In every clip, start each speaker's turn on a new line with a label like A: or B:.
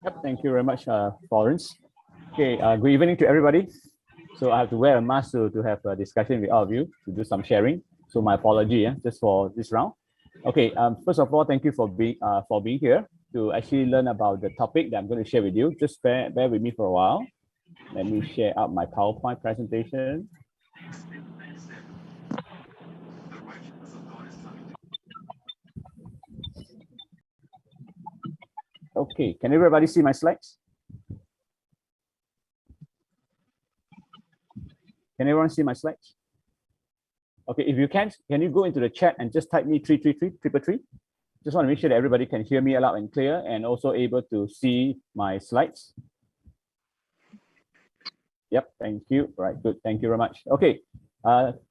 A: Yep, thank you very much, Florence. Okay, good evening to everybody. So I have to wear a mask to have a discussion with all of you to do some sharing. So my apology, just for this round. Okay, first of all, thank you for being here to actually learn about the topic that I'm going to share with you. Just bear with me for a while. Let me share out my PowerPoint presentation. Okay, can everybody see my slides? Can everyone see my slides? Okay, if you can you go into the chat and just type me 333 Just want to make sure that everybody can hear me loud and clear and also able to see my slides. Yep, thank you. Right, good. Thank you very much. Okay.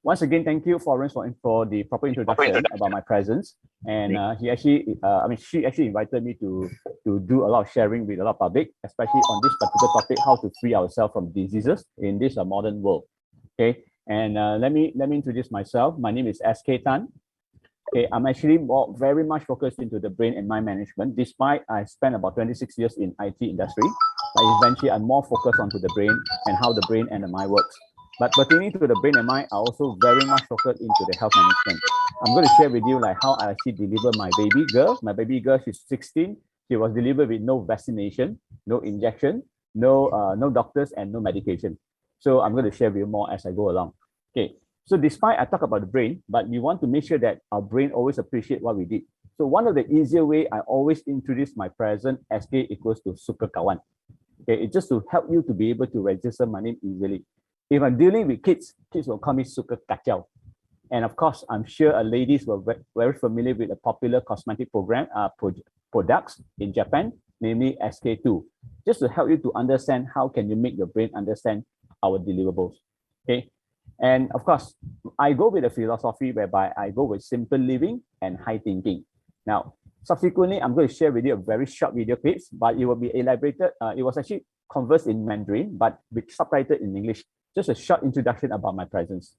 A: Once again, thank you, Florence, for the proper introduction about my presence. And she actually invited me to do a lot of sharing with a lot of public, especially on this particular topic, how to free ourselves from diseases in this modern world. Okay, and let me introduce myself. My name is SK Tan. Okay, I'm actually very much focused into the brain and mind management, despite I spent about 26 years in IT industry. But eventually, I'm more focused onto the brain and how the brain and the mind works. But pertaining to the brain and mind, I also very much focused into the health management. I'm going to share with you like how I actually deliver my baby girl. My baby girl, she's 16. She was delivered with no vaccination, no injection, no doctors, and no medication. So I'm going to share with you more as I go along. Okay. So despite I talk about the brain, but we want to make sure that our brain always appreciate what we did. So one of the easier way, I always introduce my present SK equals to Suka Kawan. Okay, it's just to help you to be able to register my name easily. If I'm dealing with kids will call me Suka Kachao. And of course, I'm sure ladies were very familiar with a popular cosmetic program products in Japan, namely SK2, just to help you to understand how can you make your brain understand our deliverables. Okay. And of course, I go with a philosophy whereby I go with simple living and high thinking. Now, subsequently, I'm going to share with you a very short video clips, but it will be elaborated. It was actually conversed in Mandarin, but with subtitled in English. Just a short introduction about my presence.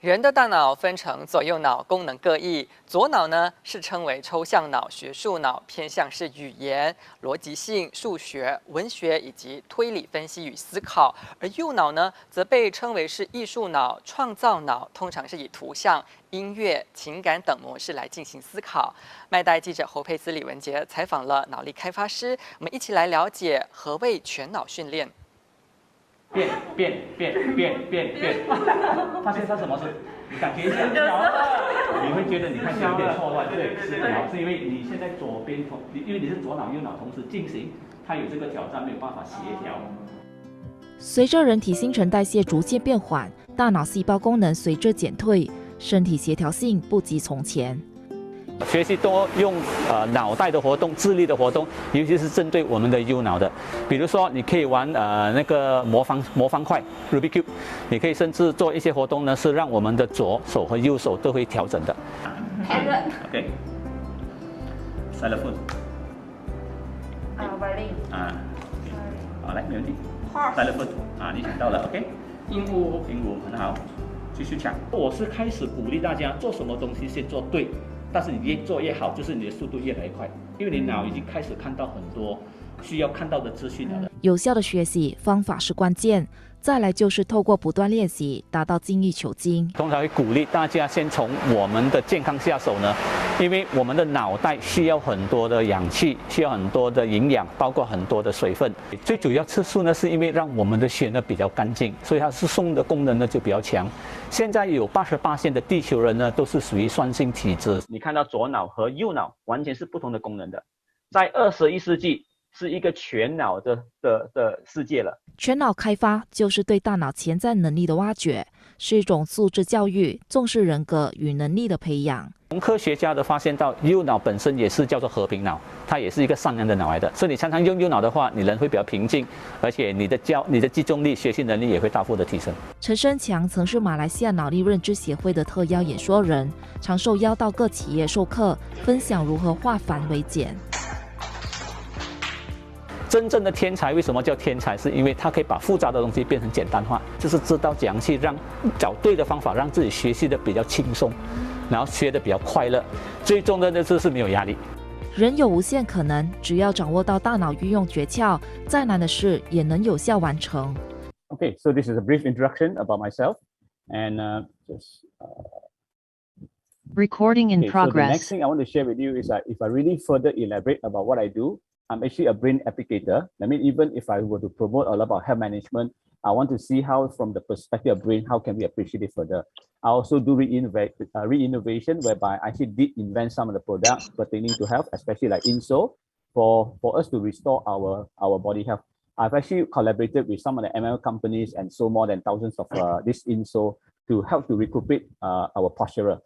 B: 人的大脑分成左右脑，功能各异。左脑呢是称为抽象脑、学术脑，偏向是语言、逻辑性、数学、文学以及推理分析与思考；而右脑呢则被称为是艺术脑、创造脑，通常是以图像、音乐、情感等模式来进行思考。麦代记者侯佩斯、李文杰采访了脑力开发师，我们一起来了解何谓全脑训练。
A: 变，发现它什么事？你感觉一下，你会觉得你看起来有点错乱，对，是因为你现在左边因为你是左脑右脑同时进行，它有这个挑战，没有办法协调。
C: 随着人体新陈代谢逐渐变缓，大脑细胞功能随之减退，身体协调性不及从前。
A: 学习多用脑袋的活动、智力的活动，尤其是针对我们的右脑的。比如说，你可以玩那个魔方块 Rubik Cube， 你可以甚至做一些活动呢，是让我们的左手和右手都会调整的。OK。Xylophone。
D: violin。
A: 好，来，没问题。Xylophone 你想到了 ，OK。
B: 鹦鹉
A: 很好，继续抢。我是开始鼓励大家做什么东西先做对。但是你越做越好，就是你的速度越来越快，因为你脑已经开始看到很多需要看到的资讯了。
C: 有效的学习方法是关键，再来就是透过不断练习，达到精益求精。
A: 通常会鼓励大家先从我们的健康下手呢，因为我们的脑袋需要很多的氧气，需要很多的营养，包括很多的水分。最主要次数呢，是因为让我们的血呢比较干净，所以它输送的功能呢就比较强。现在有88%的地球人呢都是属于酸性体质。你看到左脑和右脑完全是不同的功能的，在21世纪是一个全脑的世界了。
C: 全脑开发就是对大脑潜在能力的挖掘，是一种素质教育，重视人格与能力的培养。
A: 从科学家的发现到，右脑本身也是叫做和平脑，它也是一个善良的脑来的。所以你常常用右脑的话，你人会比较平静，而且你的集中力、学习能力也会大幅的提升。
C: 陈生强曾是马来西亚脑力认知协会的特邀演说人，常受邀到各企业授课，分享如何化繁为简。
A: 真正的天才为什么叫天才？是因为他可以把复杂的东西变成简单化，就是知道怎样去找对的方法，让自己学习的比较轻松，然后学的比较快乐。最重要的就是没有压力。
C: 人有无限可能，只要掌握到大脑运用诀窍，再难的事也能有效完成。
A: Okay, so this is a brief introduction about myself, and
D: Recording in
A: so the next
D: progress.
A: thing I want to share with you is that if I really further elaborate about what I do, I'm actually a brain applicator. I mean, even if I were to promote a lot about health management, I want to see how, from the perspective of brain, how can we appreciate it further. I also do re-innovation, whereby I actually did invent some of the products pertaining to health, especially like insole, for us to restore our body health. I've actually collaborated with some of the ML companies and sold more than thousands of this insole to help to recuperate our posturer.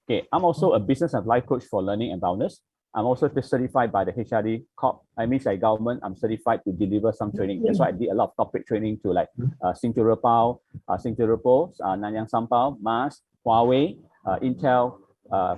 A: Okay, I'm also a business and life coach for learning and wellness. I'm also certified by the HRD Corp. I mean, like government, I'm certified to deliver some training. That's why I did a lot of corporate training to like Singapore, Nanyang Sampao, Mars, Huawei, Intel,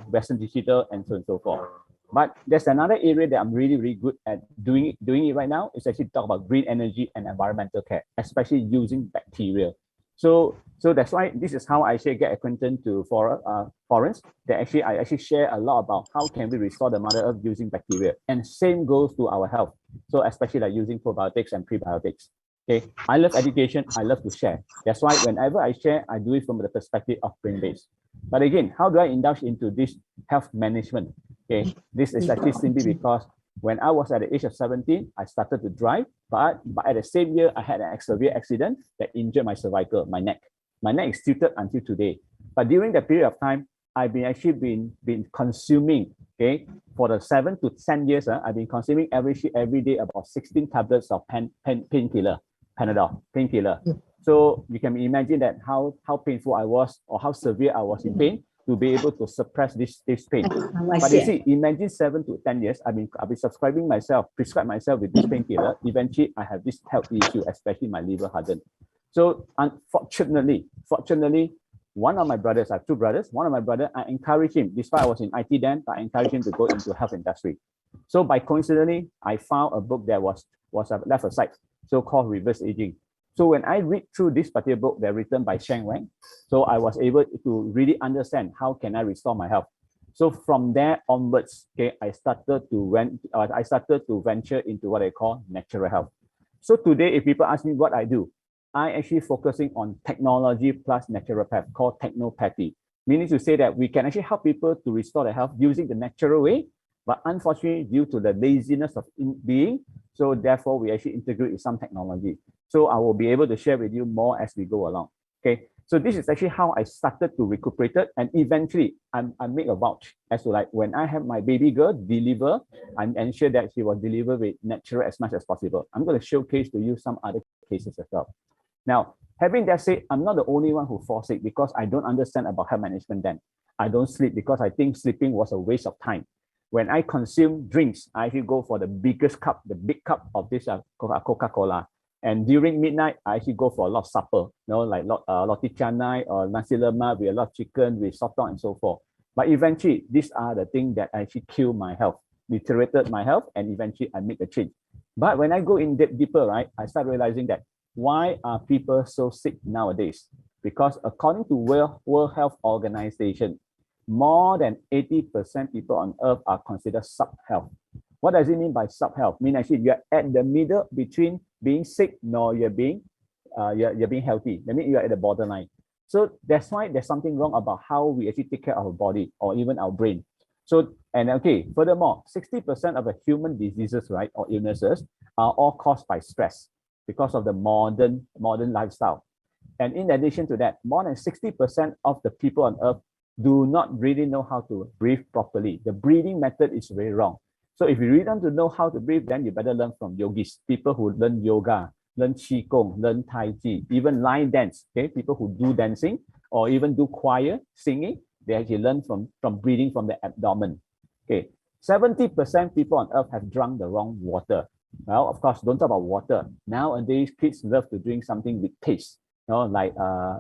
A: Western Digital, and so on and so forth. But there's another area that I'm really good at doing it right now. Is actually talk about green energy and environmental care, especially using bacteria. So that's why this is how I actually get acquainted to foreigners. I actually share a lot about how can we restore the Mother Earth using bacteria. And same goes to our health. So especially like using probiotics and prebiotics. Okay, I love education. I love to share. That's why whenever I share, I do it from the perspective of brain-based. But again, how do I indulge into this health management? Okay, this is actually simply because when I was at the age of 17, I started to drive, but at the same year, I had a severe accident that injured my cervical, my neck. My neck is tilted until today. But during that period of time, I've been consuming, okay, for the 7 to 10 years, I've been consuming every day about 16 tablets of painkiller, Panadol, painkiller. So you can imagine that how painful I was or how severe I was in pain to be able to suppress this pain. But you see, imagine 7 to 10 years, I've been prescribed myself with this painkiller. Eventually, I have this health issue, especially my liver hardened. So unfortunately, one of my brothers, I have two brothers, one of my brothers, I encouraged him, despite I was in IT then, I encouraged him to go into health industry. So by coincidentally, I found a book that was left aside, so-called Reverse Aging. So when I read through this particular book that written by Sheng Wang, so I was able to really understand how can I restore my health. So from there onwards, okay, I started to venture into what I call natural health. So today, if people ask me what I do, I actually focusing on technology plus naturopath called technopathy, meaning to say that we can actually help people to restore their health using the natural way, but unfortunately, due to the laziness of being, so therefore we actually integrate with some technology. So I will be able to share with you more as we go along. Okay. So this is actually how I started to recuperate it, and eventually I make a vouch as to like when I have my baby girl deliver, I ensure that she was delivered with natural as much as possible. I'm going to showcase to you some other cases as well. Now, having that said, I'm not the only one who falls sick because I don't understand about health management then. I don't sleep because I think sleeping was a waste of time. When I consume drinks, I actually go for the biggest cup, the big cup of this Coca-Cola. And during midnight, I actually go for a lot of supper, like roti canai or nasi lemak with a lot of chicken, with sotong and so forth. But eventually, these are the things that actually kill my health, deteriorated my health, and eventually I make a change. But when I go in deeper, right, I start realizing that why are people so sick nowadays? Because according to World Health Organization, more than 80% people on earth are considered sub-health. What does it mean by sub-health? Mean actually you're at the middle between being sick nor you're being healthy. That means you're at the borderline. So that's why there's something wrong about how we actually take care of our body or even our brain. So, and okay, furthermore, 60% of the human diseases, right, or illnesses are all caused by stress because of the modern lifestyle. And in addition to that, more than 60% of the people on earth do not really know how to breathe properly. The breathing method is very wrong. So if you really want to know how to breathe, then you better learn from yogis, people who learn yoga, learn qigong, learn tai chi, even line dance, okay? People who do dancing or even do choir, singing, they actually learn from breathing from the abdomen. Okay, 70% people on earth have drunk the wrong water. Well, of course, don't talk about water. Nowadays, kids love to drink something with taste, like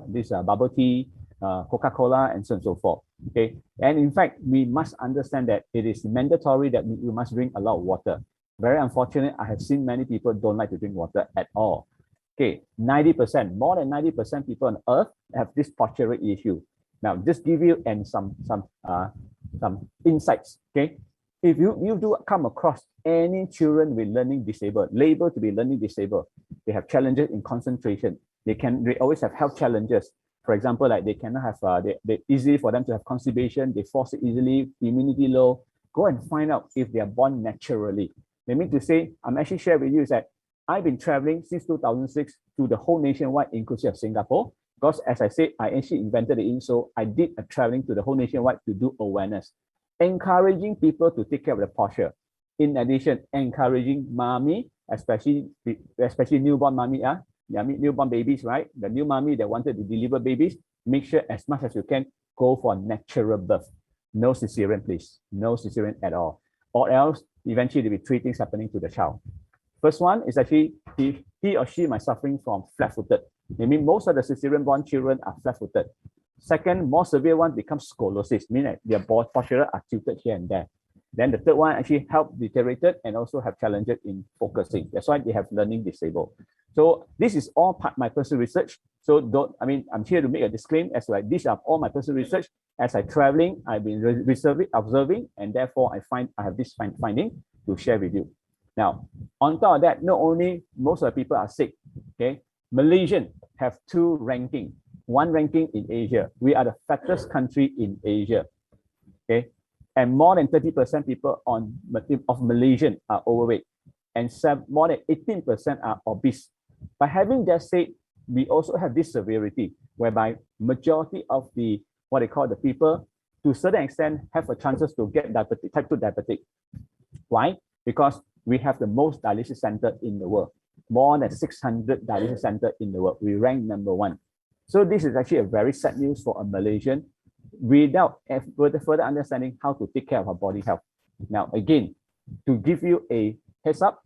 A: this bubble tea, Coca-Cola, and so on and so forth. Okay, and in fact, we must understand that it is mandatory that we must drink a lot of water. Very unfortunate, I have seen many people don't like to drink water at all. Okay, 90%, more than 90% people on earth have this postural issue. Now, just give you some insights. Okay, if you do come across any children with learning disabled, labeled to be learning disabled, they have challenges in concentration. They always have health challenges. For example, like they cannot have, they easy for them to have constipation, they fall sick easily, immunity low. Go and find out if they are born naturally. They mean to say, I'm actually sharing with you is that I've been traveling since 2006 to the whole nationwide, inclusive of Singapore, because as I said, I actually invented the insole. I did a traveling to the whole nationwide to do awareness, encouraging people to take care of the posture. In addition, encouraging mommy, especially newborn mommy, newborn babies, right? The new mommy that wanted to deliver babies, make sure as much as you can go for natural birth. No cesarean, please. No cesarean at all. Or else, eventually there will be three things happening to the child. First one is actually he or she might suffering from flat-footed. I mean, most of the cesarean-born children are flat-footed. Second, more severe one becomes scoliosis, meaning that their posture are tilted here and there. Then the third one actually help deteriorated and also have challenges in focusing. That's why they have learning disabled. So this is all part my personal research. So I'm here to make a disclaimer as like these are all my personal research. As I traveling, I've been observing, and therefore I have this finding to share with you. Now, on top of that, not only most of the people are sick, okay, Malaysian have two ranking. One ranking in Asia. We are the fattest country in Asia, okay? And more than 30% people of Malaysian are overweight, and more than 18% are obese. By having that said, we also have this severity whereby majority of the what they call the people to a certain extent have a chances to get diabetic, type 2 diabetic. Why? Because we have the most dialysis center in the world, more than 600 dialysis center in the world. We rank #1. So this is actually a very sad news for a Malaysian without further understanding how to take care of our body health. Now, again, to give you a heads up,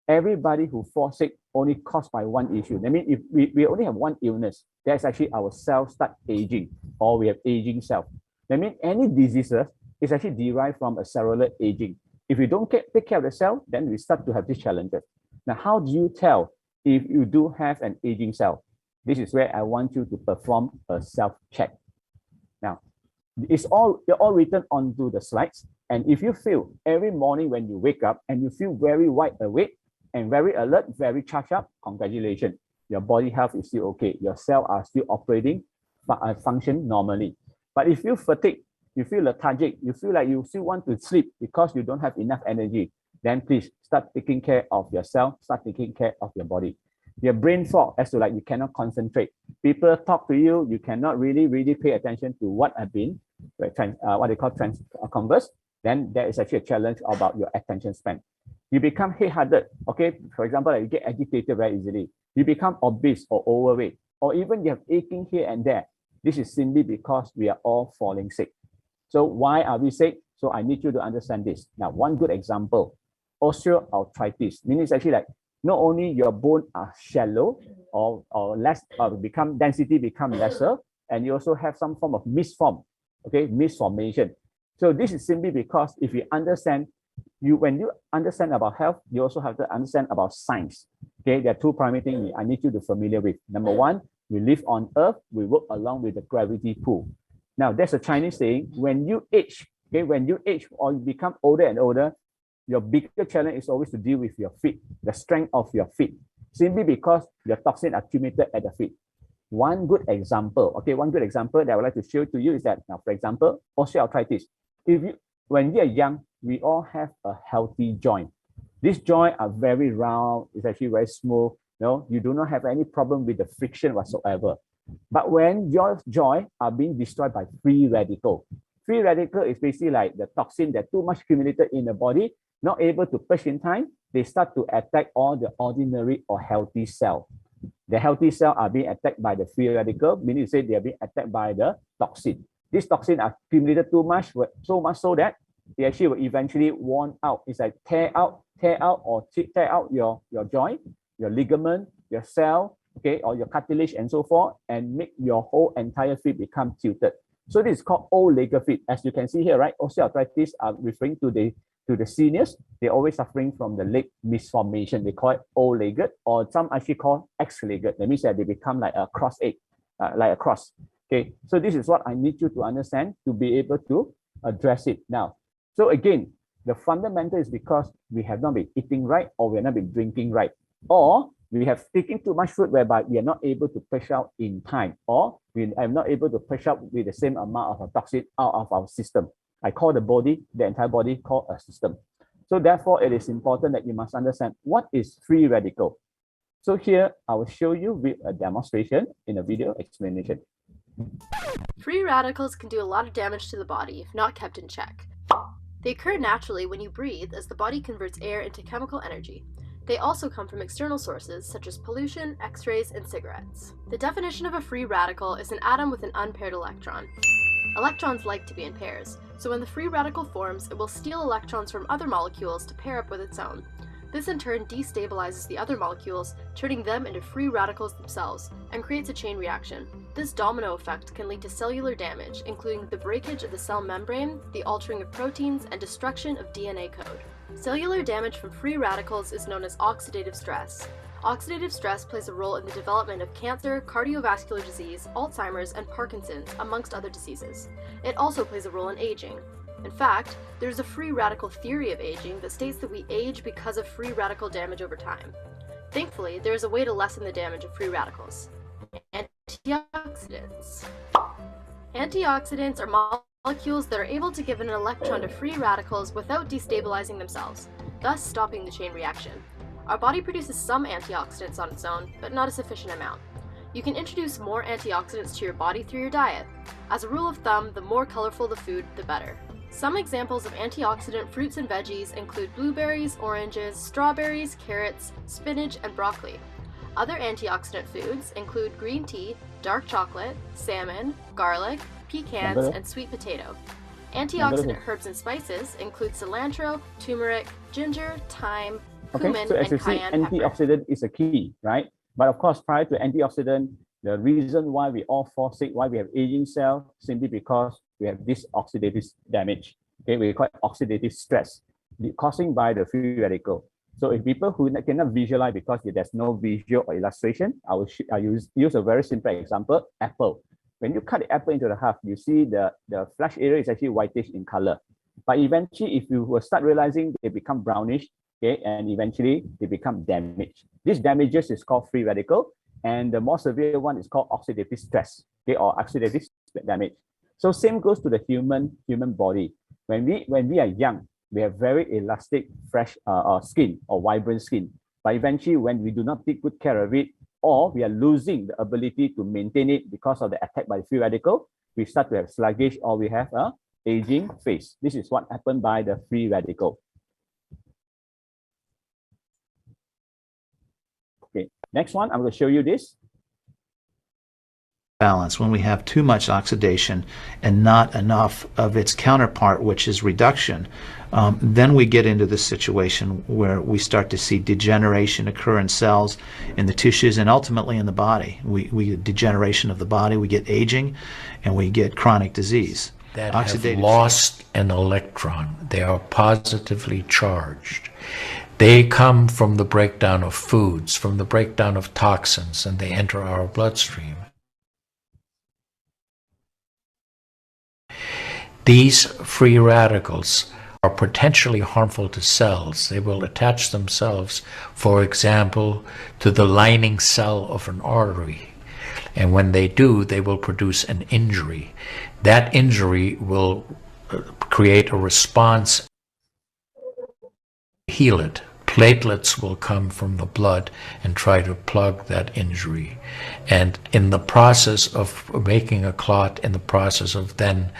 A: everybody who falls sick only caused by one issue. I mean, if we only have one illness, that's actually our cells start aging, or we have aging cells. That means any diseases is actually derived from a cellular aging. If you don't take care of the cell, then we start to have these challenges. Now, how do you tell if you do have an aging cell? This is where I want you to perform a self-check. Now, it's all written onto the slides. And if you feel every morning when you wake up and you feel very wide awake and very alert, very charged up, congratulations. Your body health is still okay. Your cells are still operating, but function normally. But if you fatigue, you feel lethargic, you feel like you still want to sleep because you don't have enough energy, then please start taking care of yourself, start taking care of your body. You have brain fog as to like you cannot concentrate. People talk to you, you cannot really pay attention to what have been what they call converse. Then there is actually a challenge about your attention span. You become head-hearted. Okay, for example, like you get agitated very easily. You become obese or overweight, or even you have aching here and there. This is simply because we are all falling sick. So why are we sick? So I need you to understand this. Now, one good example, osteoarthritis, meaning it's actually like not only your bone are shallow or less, density become lesser, and you also have some form of misform, okay, misformation. So this is simply because if you understand, when you understand about health, you also have to understand about science. Okay, there are two primary things I need you to familiar with. Number one, we live on Earth, we work along with the gravity pull. Now, there's a Chinese saying, when you age, okay, when you age or you become older and older, your bigger challenge is always to deal with your feet, the strength of your feet, simply because your toxin accumulated at the feet. One good example, okay, one good example that I would like to show to you is that, now, for example, osteoarthritis. When we are young, we all have a healthy joint. These joints are very round, it's actually very smooth, you do not have any problem with the friction whatsoever. But when your joints are being destroyed by free radical is basically like the toxin that too much accumulated in the body, not able to push in time, they start to attack all the ordinary or healthy cell. The healthy cell are being attacked by the free radical, meaning to say they are being attacked by the toxin. This toxin are accumulated too much, so much so that they actually will eventually worn out. It's like tear out your joint, your ligament, your cell, okay, or your cartilage and so forth, and make your whole entire feet become tilted. So this is called old-legged feet. As you can see here, right, osteoarthritis are referring to the seniors. They're always suffering from the leg misformation. They call it old-legged, or some actually call X-legged. That means that they become like a cross-egg, like a cross. Okay, so this is what I need you to understand to be able to address it now. So again, the fundamental is because we have not been eating right, or we have not been drinking right, or we have taken too much food whereby we are not able to push out in time, or we are not able to push out with the same amount of toxin out of our system. I call the body, the entire body, called a system. So therefore, it is important that you must understand what is free radical. So here, I will show you with a demonstration in a video explanation.
E: Free radicals can do a lot of damage to the body if not kept in check. They occur naturally when you breathe, as the body converts air into chemical energy. They also come from external sources such as pollution, X-rays, and cigarettes. The definition of a free radical is an atom with an unpaired electron. Electrons like to be in pairs, so when the free radical forms, it will steal electrons from other molecules to pair up with its own. This in turn destabilizes the other molecules, turning them into free radicals themselves, and creates a chain reaction. This domino effect can lead to cellular damage, including the breakage of the cell membrane, the altering of proteins, and destruction of DNA code. Cellular damage from free radicals is known as oxidative stress. Oxidative stress plays a role in the development of cancer, cardiovascular disease, Alzheimer's, and Parkinson's, amongst other diseases. It also plays a role in aging. In fact, there's a free radical theory of aging that states that we age because of free radical damage over time. Thankfully, there is a way to lessen the damage of free radicals. Antioxidants. Antioxidants are molecules that are able to give an electron to free radicals without destabilizing themselves, thus stopping the chain reaction. Our body produces some antioxidants on its own, but not a sufficient amount. You can introduce more antioxidants to your body through your diet. As a rule of thumb, the more colorful the food, the better. Some examples of antioxidant fruits and veggies include blueberries, oranges, strawberries, carrots, spinach, and broccoli. Other antioxidant foods include green tea, dark chocolate, salmon, garlic, pecans, and sweet potato. Antioxidant herbs and spices include cilantro, turmeric, ginger, thyme, cumin,
A: so as
E: and
A: you see,
E: cayenne pepper.
A: antioxidant is a key, right? But of course, prior to antioxidant, the reason why we all fall sick, why we have aging cells, simply because we have this oxidative damage. Okay, we call it oxidative stress, causing by the free radical. So if people who cannot visualize because there's no visual or illustration, I use a very simple example, apple. When you cut the apple into the half, you see the flesh area is actually whitish in color. But eventually, if you will start realizing they become brownish, okay, and eventually they become damaged. This damages is called free radical, and the more severe one is called oxidative stress, okay, or oxidative damage. So same goes to the human body. When we are young, we have very elastic, fresh skin or vibrant skin. But eventually, when we do not take good care of it, or we are losing the ability to maintain it because of the attack by the free radical, we start to have sluggish or we have a aging phase. This is what happened by the free radical. Okay, next one, I'm going to show you this.
F: Balance when we have too much oxidation and not enough of its counterpart, which is reduction. Then we get into the situation where we start to see degeneration occur in cells, in the tissues, and ultimately in the body. We get degeneration of the body, we get aging, and we get chronic disease.
G: That have lost an electron. They are positively charged. They come from the breakdown of foods, from the breakdown of toxins, and they enter our bloodstream. These free radicals are potentially harmful to cells. They will attach themselves, for example, to the lining cell of an artery. And when they do, they will produce an injury. That injury will create a response, heal it. Platelets will come from the blood and try to plug that injury. And in the process of making a clot, in the process of then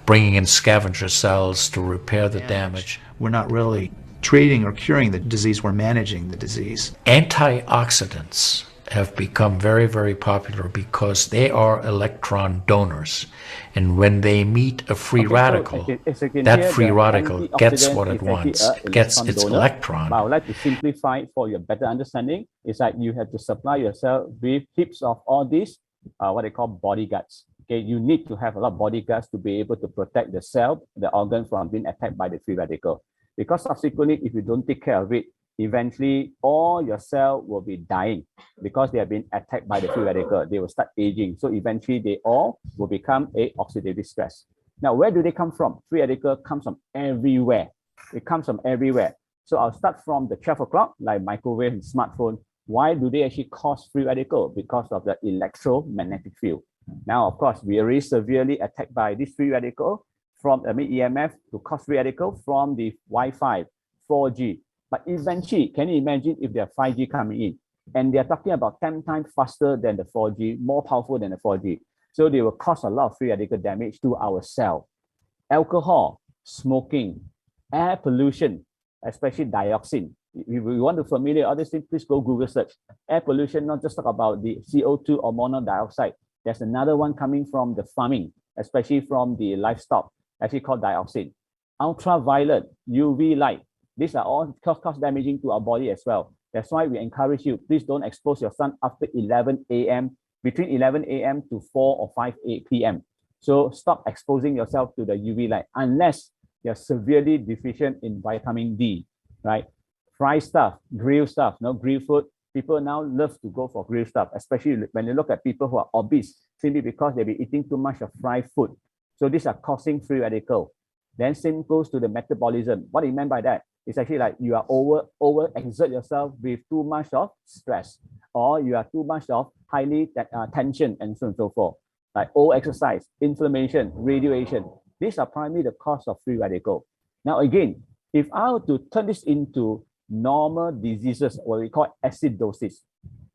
G: bringing in scavenger cells to repair the damage,
F: we're not really treating or curing the disease, we're managing the disease.
G: Antioxidants have become very, very popular because they are electron donors. And when they meet a free radical, that free radical gets what it wants. It gets its electron.
A: But I would like to simplify it for your better understanding. It's like you have to supply yourself with heaps of all these, what they call bodyguards. Okay, you need to have a lot of bodyguards to be able to protect the cell, the organ from being attacked by the free radical. Because subsequently, if you don't take care of it, eventually all your cells will be dying because they have been attacked by the free radical. They will start aging. So eventually they all will become a oxidative stress. Now, where do they come from? Free radical comes from everywhere. It comes from everywhere. So I'll start from the 12 o'clock, like microwave and smartphone. Why do they actually cause free radical? Because of the electromagnetic field. Now, of course, we are really severely attacked by this free radical from EMF to cause free radical from the Wi-Fi, 4G. But eventually, can you imagine if there are 5G coming in and they're talking about 10 times faster than the 4G, more powerful than the 4G. So they will cause a lot of free radical damage to our cell. Alcohol, smoking, air pollution, especially dioxin. If you want to familiar all these things, please go Google search. Air pollution, not just talk about the CO2 or monoxide. There's another one coming from the farming, especially from the livestock, actually called dioxin. Ultraviolet, UV light. These are all cost damaging to our body as well. That's why we encourage you, please don't expose your son after 11 a.m., between 11 a.m. to 4 or 5 p.m. So stop exposing yourself to the UV light unless you're severely deficient in vitamin D, right? Fried stuff, grilled stuff, grilled food. People now love to go for grilled stuff, especially when you look at people who are obese, simply because they've been eating too much of fried food. So these are causing free radical. Then same goes to the metabolism. What do you mean by that? It's actually like you are over exert yourself with too much of stress, or you are too much of highly tension and so on and so forth. Like over exercise, inflammation, radiation. These are primarily the cause of free radical. Now again, if I were to turn this into normal diseases, what we call acidosis,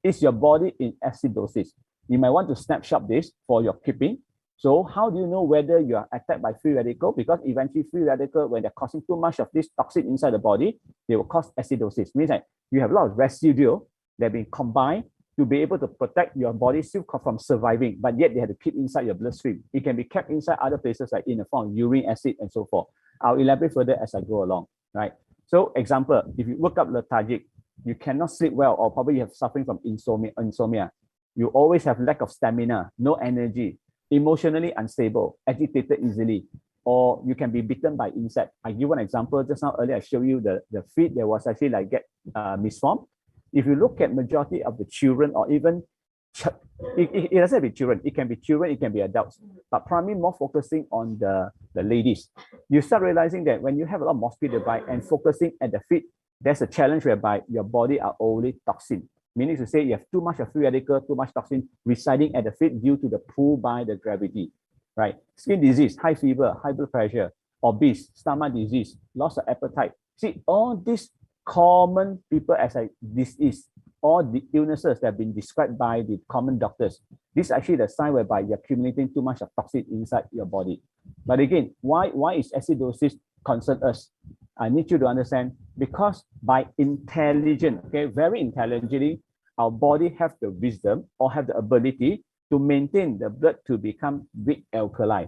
A: is your body in acidosis? You might want to snapshot this for your keeping. So how do you know whether you are attacked by free radical? Because eventually free radical, when they're causing too much of this toxin inside the body, they will cause acidosis. Means that you have a lot of residue that have been combined to be able to protect your body still from surviving, but yet they have to keep inside your bloodstream. It can be kept inside other places like in the form of urine acid and so forth. I'll elaborate further as I go along, right? So example, if you wake up lethargic, you cannot sleep well, or probably you have suffering from insomnia. You always have lack of stamina, no energy, emotionally unstable, agitated easily, or you can be bitten by insect. I give one example just now earlier. I showed you the feet that was actually like get misformed. If you look at majority of the children, or even it doesn't have to be children, it can be adults, but primarily more focusing on the ladies. You start realizing that when you have a lot of mosquito bite and focusing at the feet, there's a challenge whereby your body are overly toxin. Meaning to say you have too much of free radical, too much toxin residing at the feet due to the pull by the gravity, right? Skin disease, high fever, high blood pressure, obese, stomach disease, loss of appetite. See, all these common people as a disease or the illnesses that have been described by the common doctors. This is actually the sign whereby you're accumulating too much of toxin inside your body. But again, why is acidosis concern us? I need you to understand, because by intelligent, okay, very intelligently, our body have the wisdom or have the ability to maintain the blood to become weak alkali.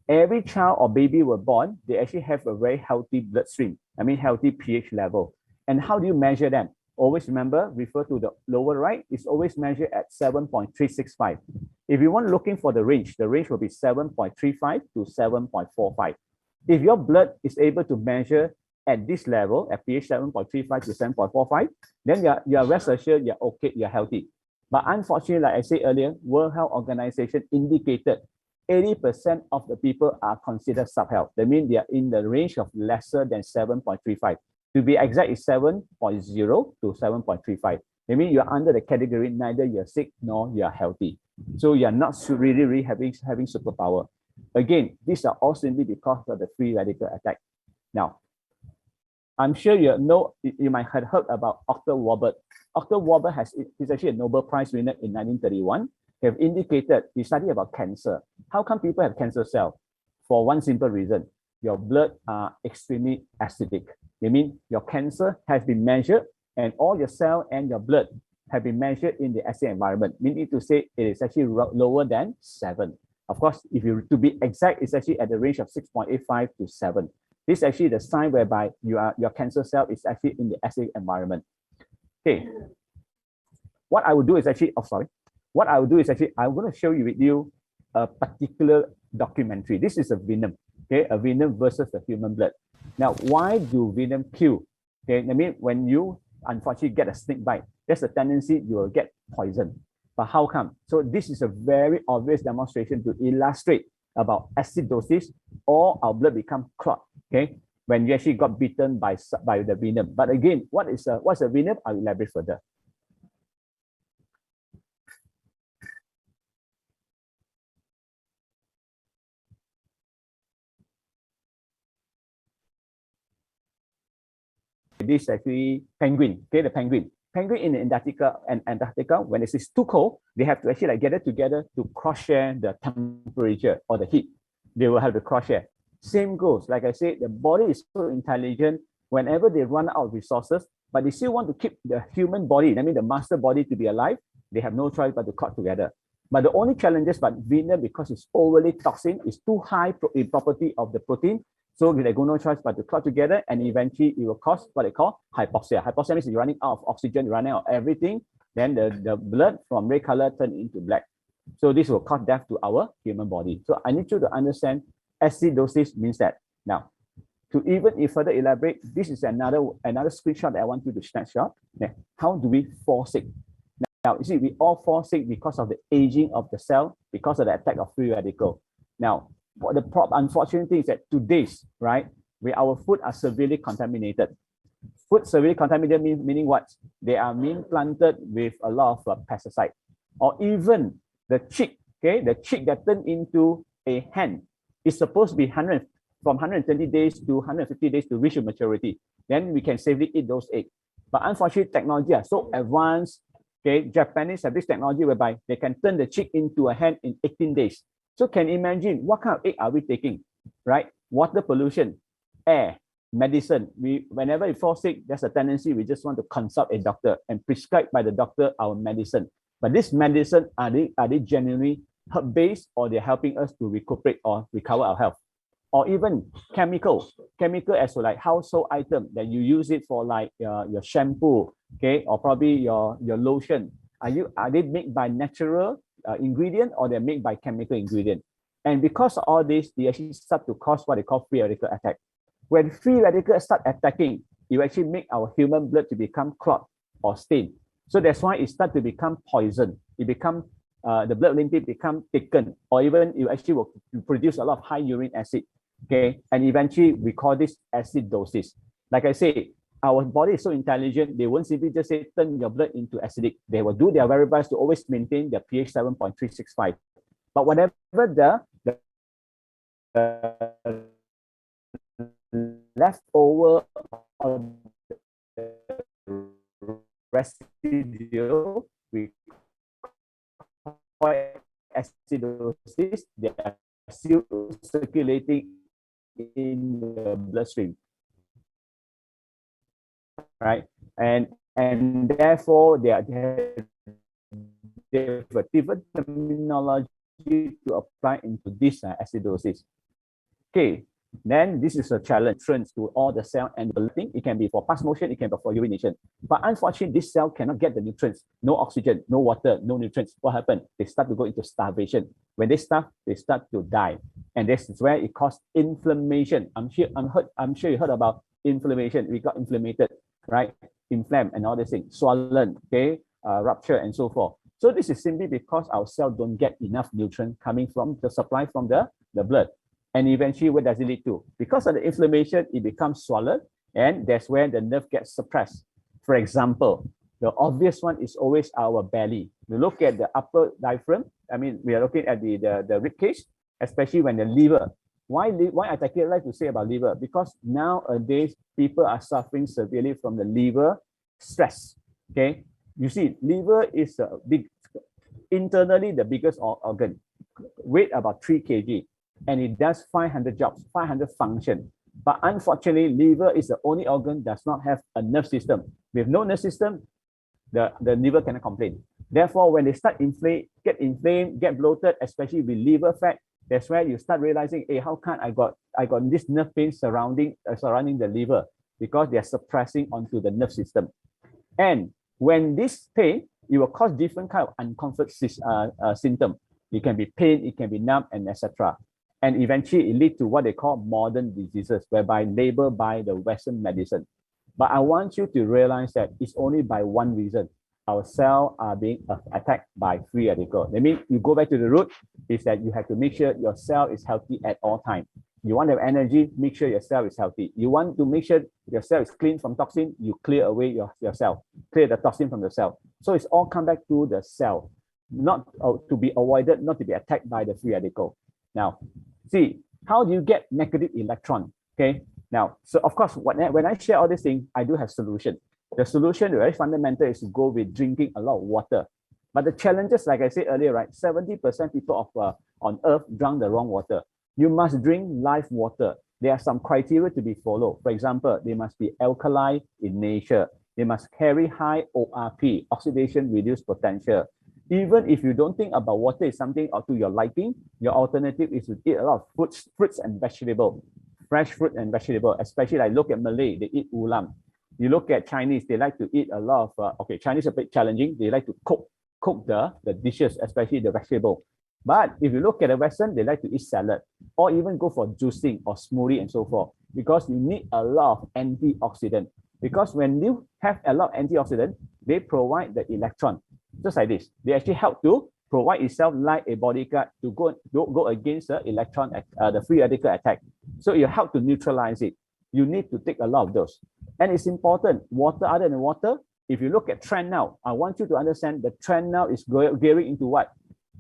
A: Every child or baby were born, they actually have a very healthy bloodstream, healthy pH level. And how do you measure them? Always remember, refer to the lower right, it's always measured at 7.365. If you want looking for the range will be 7.35 to 7.45. If your blood is able to measure at this level, at pH 7.35 to 7.45, then you're rest assured you're okay, you're healthy. But unfortunately, like I said earlier, World Health Organization indicated 80% of the people are considered subhealth. That means they are in the range of lesser than 7.35. To be exact, is 7.0 to 7.35. That means you're under the category, neither you're sick nor you're healthy. So you're not really having superpower. Again, these are all simply because of the free radical attack. Now, I'm sure you might have heard about Dr. Robert. Dr. Robert is actually a Nobel Prize winner in 1931. He have indicated, he studied about cancer. How come people have cancer cells? For one simple reason, your blood are extremely acidic. I mean, your cancer has been measured and all your cell and your blood have been measured in the acid environment, meaning to say it is actually lower than 7. Of course, if you to be exact, it's actually at the range of 6.85 to 7. This is actually the sign whereby your cancer cell is actually in the acid environment. Okay. What I will do is actually, I'm going to show you a particular documentary. This is a venom, okay, a venom versus the human blood. Now, why do venom kill? Okay, I mean, when you unfortunately get a snake bite, there's a tendency you will get poisoned. But how come? So this is a very obvious demonstration to illustrate about acidosis or our blood become clot, okay, when you actually got bitten by the venom. But again, what's a venom? I'll elaborate further. This is actually penguin, okay, the penguin. Penguin in Antarctica, when it is too cold, they have to actually gather together to cross-share the temperature or the heat. They will have to cross-share. Same goes, like I said, the body is so intelligent. Whenever they run out of resources, but they still want to keep the human body, I mean the master body, to be alive, they have no choice but to clot together. But the only challenge is, venom, because it's overly toxic, is too high in property of the protein. So they got no choice but to clot together, and eventually it will cause what they call hypoxia. Hypoxia means you're running out of oxygen, you're running out of everything. Then the blood from red color turn into black. So this will cause death to our human body. So I need you to understand acidosis means that. Now, to even further elaborate, this is another screenshot that I want you to snapshot. Now, how do we fall sick? Now, you see, we all fall sick because of the aging of the cell, because of the attack of free radical. Now, the unfortunate thing is that today's, right, our food are severely contaminated. Food severely contaminated meaning what? They are being planted with a lot of pesticide. Or even the chick, okay, the chick that turned into a hen is supposed to be from 120 days to 150 days to reach maturity. Then we can safely eat those eggs. But unfortunately, technology are so advanced. Okay, Japanese have this technology whereby they can turn the chick into a hen in 18 days. So can you imagine what kind of egg are we taking, right? Water pollution, air, medicine. Whenever we fall sick, there's a tendency we just want to consult a doctor and prescribe by the doctor our medicine. But this medicine, are they genuinely herb-based, or they're helping us to recuperate or recover our health? Or even chemical as well, like household item that you use it for, like your shampoo, okay, or probably your lotion. Are they made by natural ingredient, or they're made by chemical ingredient? And because of all this, they actually start to cause what they call free radical attack. When free radicals start attacking, you actually make our human blood to become clot or stain. So that's why it starts to become poison. It becomes the blood limpid become thickened, or even you actually will produce a lot of high urine acid. Okay, and eventually we call this acidosis. Like I say, our body is so intelligent, they won't simply just say turn your blood into acidic. They will do their very best to always maintain their pH 7.365. But whatever the leftover of residual, we call it acidosis, they are still circulating in the bloodstream, right? And therefore they have a different terminology to apply into this acidosis. Okay, then this is a challenge to all the cell and the thing. It can be for pass motion, it can be for urination. But unfortunately, this cell cannot get the nutrients, no oxygen, no water, no nutrients. What happened? They start to go into starvation. When they starve, they start to die. And this is where it causes inflammation. I'm sure you heard about inflammation. We got inflamed, right? Inflamed and all these things, swollen, okay, rupture and so forth. So this is simply because our cells don't get enough nutrient coming from the supply from the blood. And eventually, what does it lead to? Because of the inflammation, it becomes swollen, and that's where the nerve gets suppressed. For example, the obvious one is always our belly. You look at the upper diaphragm. I mean, we are looking at the rib cage, especially when the liver. Why I like to say about liver? Because nowadays, people are suffering severely from the liver stress. Okay, you see, liver is a internally the biggest organ, weight about 3 kg. And it does 500 jobs, 500 functions. But unfortunately, liver is the only organ that does not have a nerve system. With no nerve system, the liver cannot complain. Therefore, when they start get inflamed, get bloated, especially with liver fat, that's where you start realizing, hey, how come I got this nerve pain surrounding the liver? Because they are suppressing onto the nerve system. And when this pain, it will cause different kind of uncomfort symptom. It can be pain, it can be numb, and etc. And eventually, it leads to what they call modern diseases, whereby labeled by the Western medicine. But I want you to realize that it's only by one reason. Our cells are being attacked by free radicals. That means you go back to the root, is that you have to make sure your cell is healthy at all times. You want to have energy, make sure your cell is healthy. You want to make sure your cell is clean from toxin, you clear away your cell, clear the toxin from the cell. So it's all come back to the cell, not to be avoided, not to be attacked by the free radical. Now, see, how do you get negative electron? Okay, now, so of course, when I share all these things, I do have solution. The solution, very fundamental, is to go with drinking a lot of water. But the challenges, like I said earlier, right, 70% people on Earth drink the wrong water. You must drink live water. There are some criteria to be followed. For example, they must be alkali in nature. They must carry high ORP, oxidation reduced potential. Even if you don't think about water is something to your liking, your alternative is to eat a lot of fruits and vegetables, fresh fruit and vegetable. Especially like look at Malay, they eat ulam. You look at Chinese, they like to eat a lot of, okay, Chinese are a bit challenging. They like to cook the dishes, especially the vegetable. But if you look at the Western, they like to eat salad or even go for juicing or smoothie and so forth, because you need a lot of antioxidant. Because when you have a lot of antioxidant, they provide the electron. Just like this, they actually help to provide itself like a bodyguard to go against the electron, the free radical attack. So you help to neutralize it. You need to take a lot of those. And it's important, water, other than water, if you look at trend now, I want you to understand the trend now is gearing into what?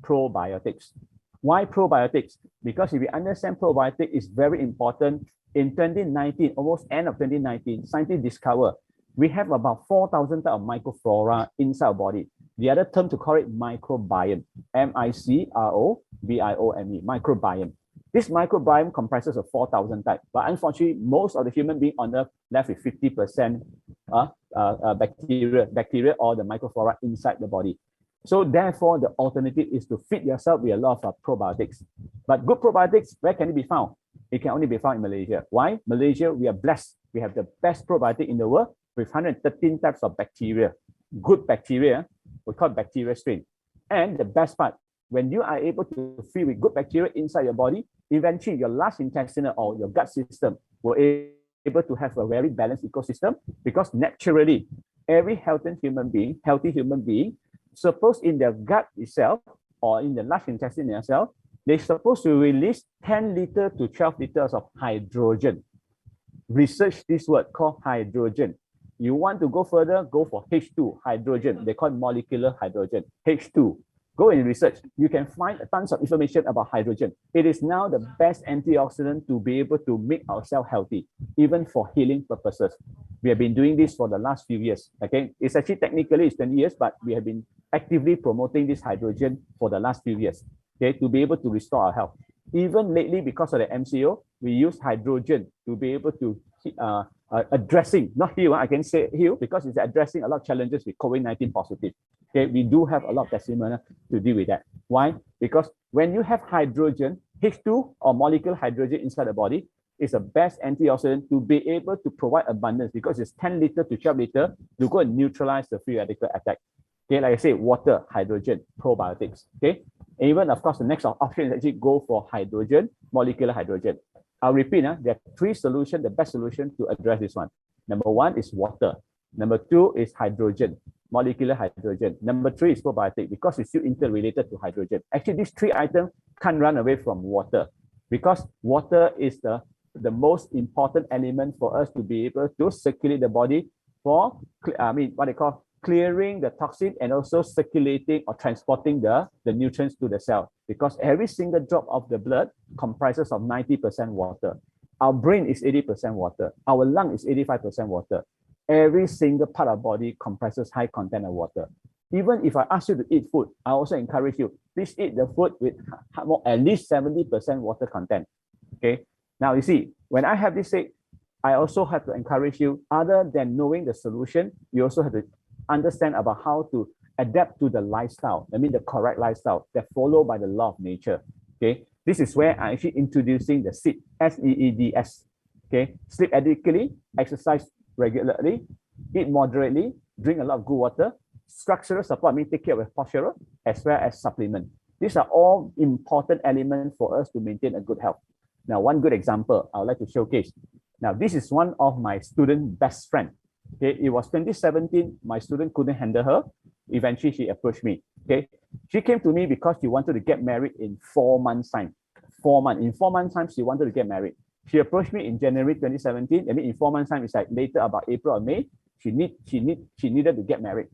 A: Probiotics. Why probiotics? Because if you understand probiotics is very important. In 2019, almost end of 2019, scientists discovered we have about 4,000 types of microflora inside our body. The other term to call it microbiome, microbiome, microbiome. This microbiome comprises of 4,000 types, but unfortunately, most of the human beings on Earth left with 50% bacteria or the microflora inside the body. So therefore, the alternative is to feed yourself with a lot of probiotics. But good probiotics, where can it be found? It can only be found in Malaysia. Why? Malaysia, we are blessed. We have the best probiotic in the world with 113 types of bacteria. Good bacteria, we call it bacteria strain. And the best part, when you are able to feed with good bacteria inside your body, eventually your large intestinal or your gut system will be able to have a very balanced ecosystem, because naturally, every healthy human being, suppose in their gut itself or in the large intestine itself, they're supposed to release 10 liters to 12 liters of hydrogen. Research this word called hydrogen. You want to go further, go for H2, hydrogen. They call it molecular hydrogen, H2. Go and research. You can find tons of information about hydrogen. It is now the best antioxidant to be able to make ourselves healthy, even for healing purposes. We have been doing this for the last few years. Okay, it's actually technically it's 20 years, but we have been actively promoting this hydrogen for the last few years. Okay, to be able to restore our health. Even lately, because of the MCO, we use hydrogen to be able to addressing, not heal, I can say heal, because it's addressing a lot of challenges with COVID-19 positive. Okay, we do have a lot of testimonial to deal with that. Why? Because when you have hydrogen, H2 or molecular hydrogen inside the body is the best antioxidant to be able to provide abundance, because it's 10 liter to 12 liter to go and neutralize the free radical attack. Okay, like I say, water, hydrogen, probiotics. Okay, and even of course the next option is actually go for hydrogen, molecular hydrogen. I'll repeat, there are 3 solutions, the best solution to address this one. Number 1 is water. Number 2 is hydrogen, molecular hydrogen. Number 3 is probiotic, because it's still interrelated to hydrogen. Actually, these 3 items can't run away from water, because water is the most important element for us to be able to circulate the body for, what they call clearing the toxin and also circulating or transporting the nutrients to the cell, because every single drop of the blood comprises of 90% water. Our brain is 80% water. Our lung is 85% water. Every single part of body comprises high content of water. Even if I ask you to eat food, I also encourage you, please eat the food with at least 70% water content. Okay. Now you see, when I have this said, I also have to encourage you, other than knowing the solution, you also have to understand about how to adapt to the lifestyle. I mean, the correct lifestyle that follow by the law of nature. Okay, this is where I'm actually introducing the SEEDS, SEEDS. Okay, sleep adequately, exercise regularly, eat moderately, drink a lot of good water, structural support, take care of posture, as well as supplement. These are all important elements for us to maintain a good health. Now, one good example I would like to showcase. Now, this is one of my student best friend. Okay, it was 2017. My student couldn't handle her. Eventually, she approached me. Okay, she came to me because she wanted to get married in 4 months' time. 4 months. In 4 months' time, she wanted to get married. She approached me in January 2017. I mean, in 4 months' time, it's like later about April or May. She needed to get married.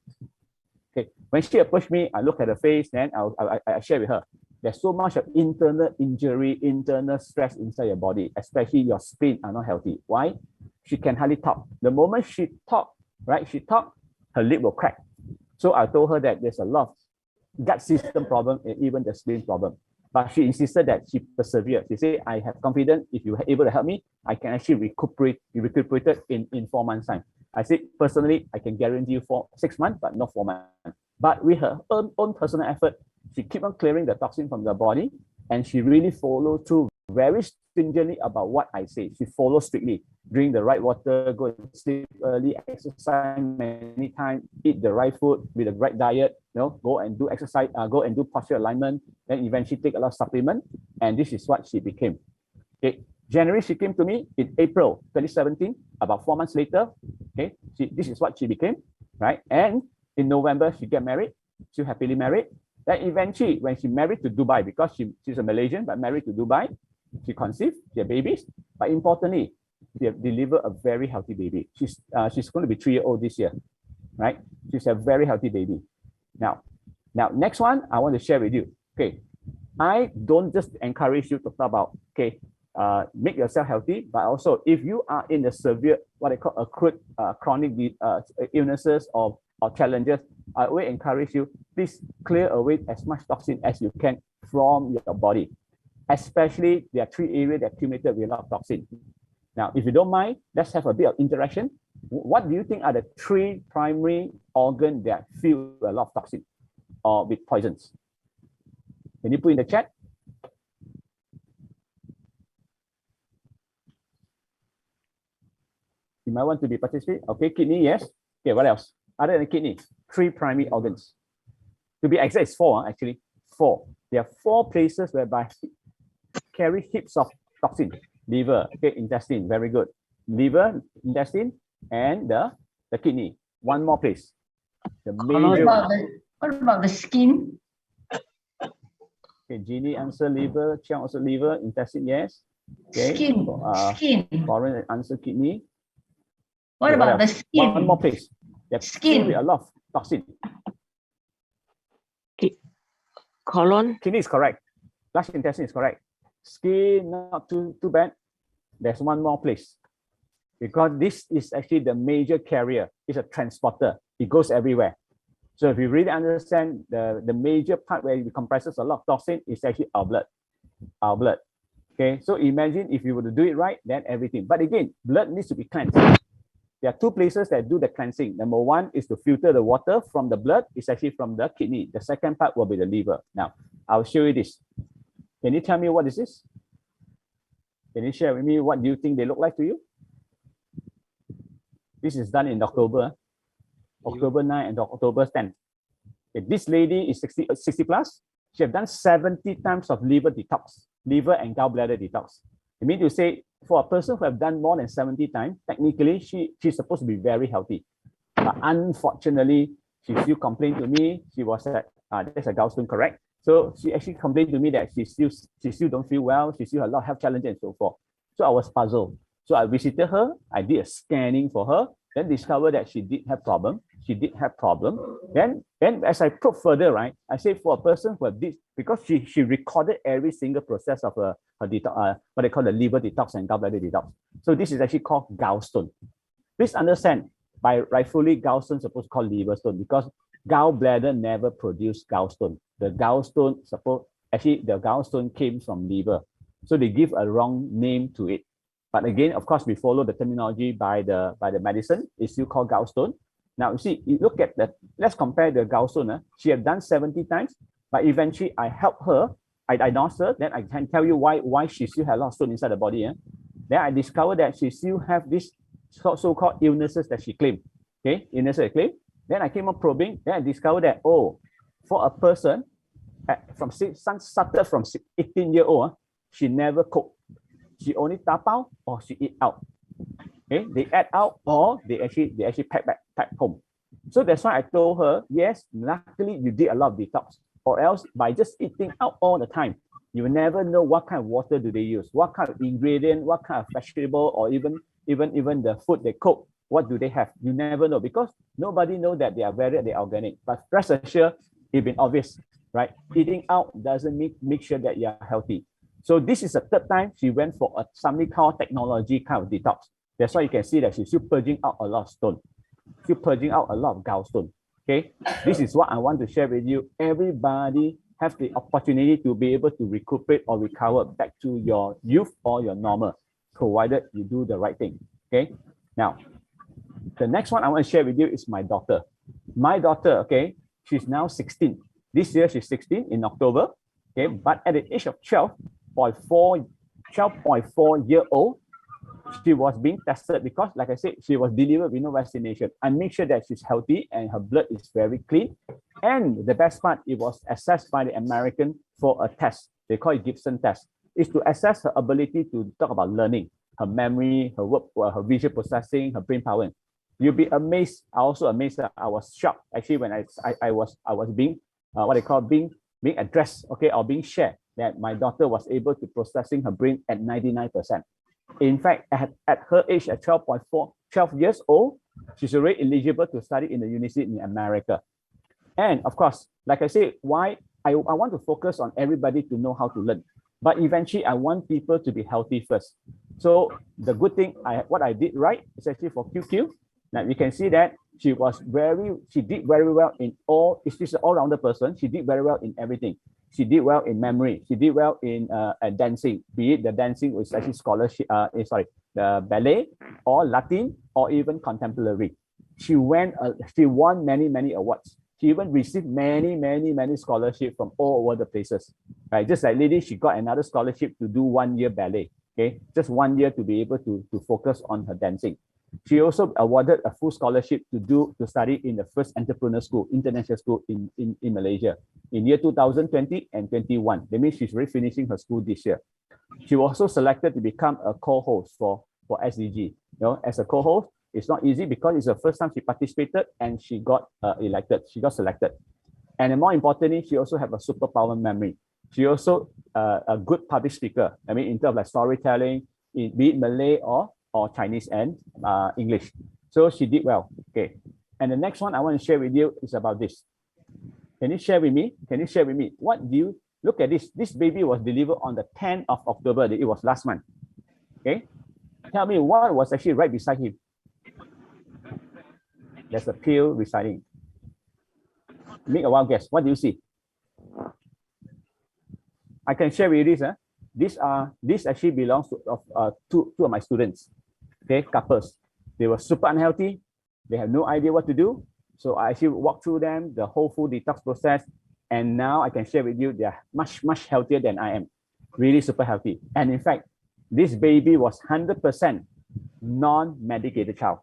A: Okay, when she approached me, I looked at her face. Then I shared with her. There's so much of internal injury, internal stress inside your body, especially your spleen are not healthy. Why? She can hardly talk. The moment she talk, right? She talk, her lip will crack. So I told her that there's a lot of gut system problem and even the spleen problem. But she insisted that she persevered. She said, I have confidence if you're able to help me, I can actually recuperate in 4 months' time. I said, personally, I can guarantee you for 6 months, but not 4 months. But with her own personal effort, she keep on clearing the toxin from the body, and she really followed through very stringently about what I say. She follows strictly. Drink the right water, go and sleep early, exercise many times, eat the right food with the right diet, go and do exercise, go and do posture alignment, then eventually take a lot of supplement, and this is what she became. Okay. January, she came to me in April 2017, about 4 months later. Okay, this is what she became, right? And in November, she got married. She happily married. Then eventually, when she married to Dubai, because she's a Malaysian, but married to Dubai, she conceived, she had babies. But importantly, she have delivered a very healthy baby. She's going to be 3 years old this year, right? She's a very healthy baby. Now, next one, I want to share with you. Okay, I don't just encourage you to talk about, okay, make yourself healthy, but also if you are in the severe, what I call acute chronic illnesses or challenges, I will encourage you, please clear away as much toxin as you can from your body. Especially, there are 3 areas that accumulated with a lot of toxin. Now, if you don't mind, let's have a bit of interaction. What do you think are the 3 primary organs that feel a lot of toxin or with poisons? Can you put in the chat? You might want to be participating. Okay, kidney, yes. Okay, what else? Other than kidney, 3 primary organs. To be exact, it's 4, actually. 4. There are 4 places whereby carry heaps of toxin. Liver, okay, intestine, very good. Liver, intestine, and the kidney. One more place. The major
H: what about the skin?
A: Okay, Jeannie answer liver, Chiang also liver, intestine, yes. Okay.
H: Skin.
A: Foreign answer kidney.
H: What
A: okay,
H: about the skin?
A: One more place. Skin with a lot of toxin.
H: Colon.
A: Kidney is correct. Large intestine is correct. Skin, not too bad. There's one more place. Because this is actually the major carrier. It's a transporter. It goes everywhere. So if you really understand the major part where it comprises a lot of toxin is actually our blood. Our blood. Okay, so imagine if you were to do it right, then everything. But again, blood needs to be cleansed. There are two places that do the cleansing. Number one is to filter the water from the blood. It's actually from the kidney. The second part will be the liver. Now, I'll show you this. Can you tell me what this is? Can you share with me what do you think they look like to you? This is done in October. October 9 and October 10. Okay, this lady is 60 plus. She have done 70 times of liver detox, liver and gallbladder detox. I mean to say, for a person who have done more than 70 times, technically she's supposed to be very healthy. But unfortunately, she still complained to me. She was at that's a gallstone, correct? So she actually complained to me that she still don't feel well. She still has a lot of health challenges and so forth. So I was puzzled. So I visited her. I did a scanning for her. Then discovered that she did have problem. She did have problem. Then as I probe further, right, I say for a person who have this, because she recorded every single process of her detox, what they call the liver detox and gallbladder detox. So this is actually called gallstone. Please understand, by rightfully gallstone supposed to call liver stone because gallbladder never produced gallstone. The gallstone the gallstone came from liver. So they give a wrong name to it. But again, of course, we follow the terminology by the medicine. It's still called gallstone. Now, you see, you look at that. Let's compare the gallstone. She had done 70 times, but eventually I helped her. I diagnosed her. Then I can tell you why she still had a lot of stone inside the body. Then I discovered that she still have this so-called illnesses that she claimed. Okay, illnesses claimed. Then I came on probing. Then I discovered that, oh, for a person started from 18-year-old, she never cooked. She only tapao or she eat out. Okay, they add out or they actually pack home. So that's why I told her, yes, luckily you did a lot of detox, or else by just eating out all the time, you will never know what kind of water do they use, what kind of ingredient, what kind of vegetable, or even the food they cook, what do they have? You never know because nobody knows that they are they're organic. But rest assured, it's been obvious, right? Eating out doesn't make sure that you are healthy. So this is the third time she went for a something called technology kind of detox. That's why you can see that she's still purging out a lot of stone, still purging out a lot of gallstone. Okay, this is what I want to share with you. Everybody has the opportunity to be able to recuperate or recover back to your youth or your normal, provided you do the right thing. Okay, now the next one I want to share with you is my daughter. My daughter, okay, she's now 16. This year she's 16 in October. Okay, but at the age of 12.4-year-old, she was being tested because, like I said, she was delivered with no vaccination. I make sure that she's healthy and her blood is very clean. And the best part, it was assessed by the American for a test. They call it Gibson test. It's to assess her ability to talk about learning, her memory, her work, her visual processing, her brain power. You'll be amazed. I also amazed that I was shocked actually when I was being being addressed, okay, or being shared that my daughter was able to processing her brain at 99%. In fact, at her age, at 12 years old, she's already eligible to study in the university in America. And of course, like I said, why I want to focus on everybody to know how to learn. But eventually, I want people to be healthy first. So the good thing, what I did right is actually for QQ. Now you can see that she did very well in all. She's an all-rounder person. She did very well in everything. She did well in memory. She did well in dancing. Be it the dancing was actually scholarship. The ballet or Latin or even contemporary. She won many awards. She even received many scholarships from all over the places. Right, just like lady, she got another scholarship to do 1 year ballet. Okay, just 1 year to be able to focus on her dancing. She also awarded a full scholarship to study in the first entrepreneur school, international school in Malaysia in year 2020 and 21. That means she's already finishing her school this year. She was also selected to become a co-host for SDG. As a co-host, it's not easy because it's the first time she participated and she got elected. She got selected. And more importantly, she also have a superpower memory. She also a good public speaker. I mean, in terms of like storytelling, be it Malay or Chinese and English. So she did well. Okay. And the next one I want to share with you is about this. Can you share with me? Can you share with me? What do you look at this? This baby was delivered on the 10th of October. It was last month. Okay. Tell me what was actually right beside him. There's a pill residing. Make a wild guess. What do you see? I can share with you this. This actually belongs to two of my students. Okay, couples. They were super unhealthy. They have no idea what to do. So I actually walked through them the whole full detox process, and now I can share with you they are much healthier than I am. Really super healthy. And in fact, this baby was 100% non-medicated child.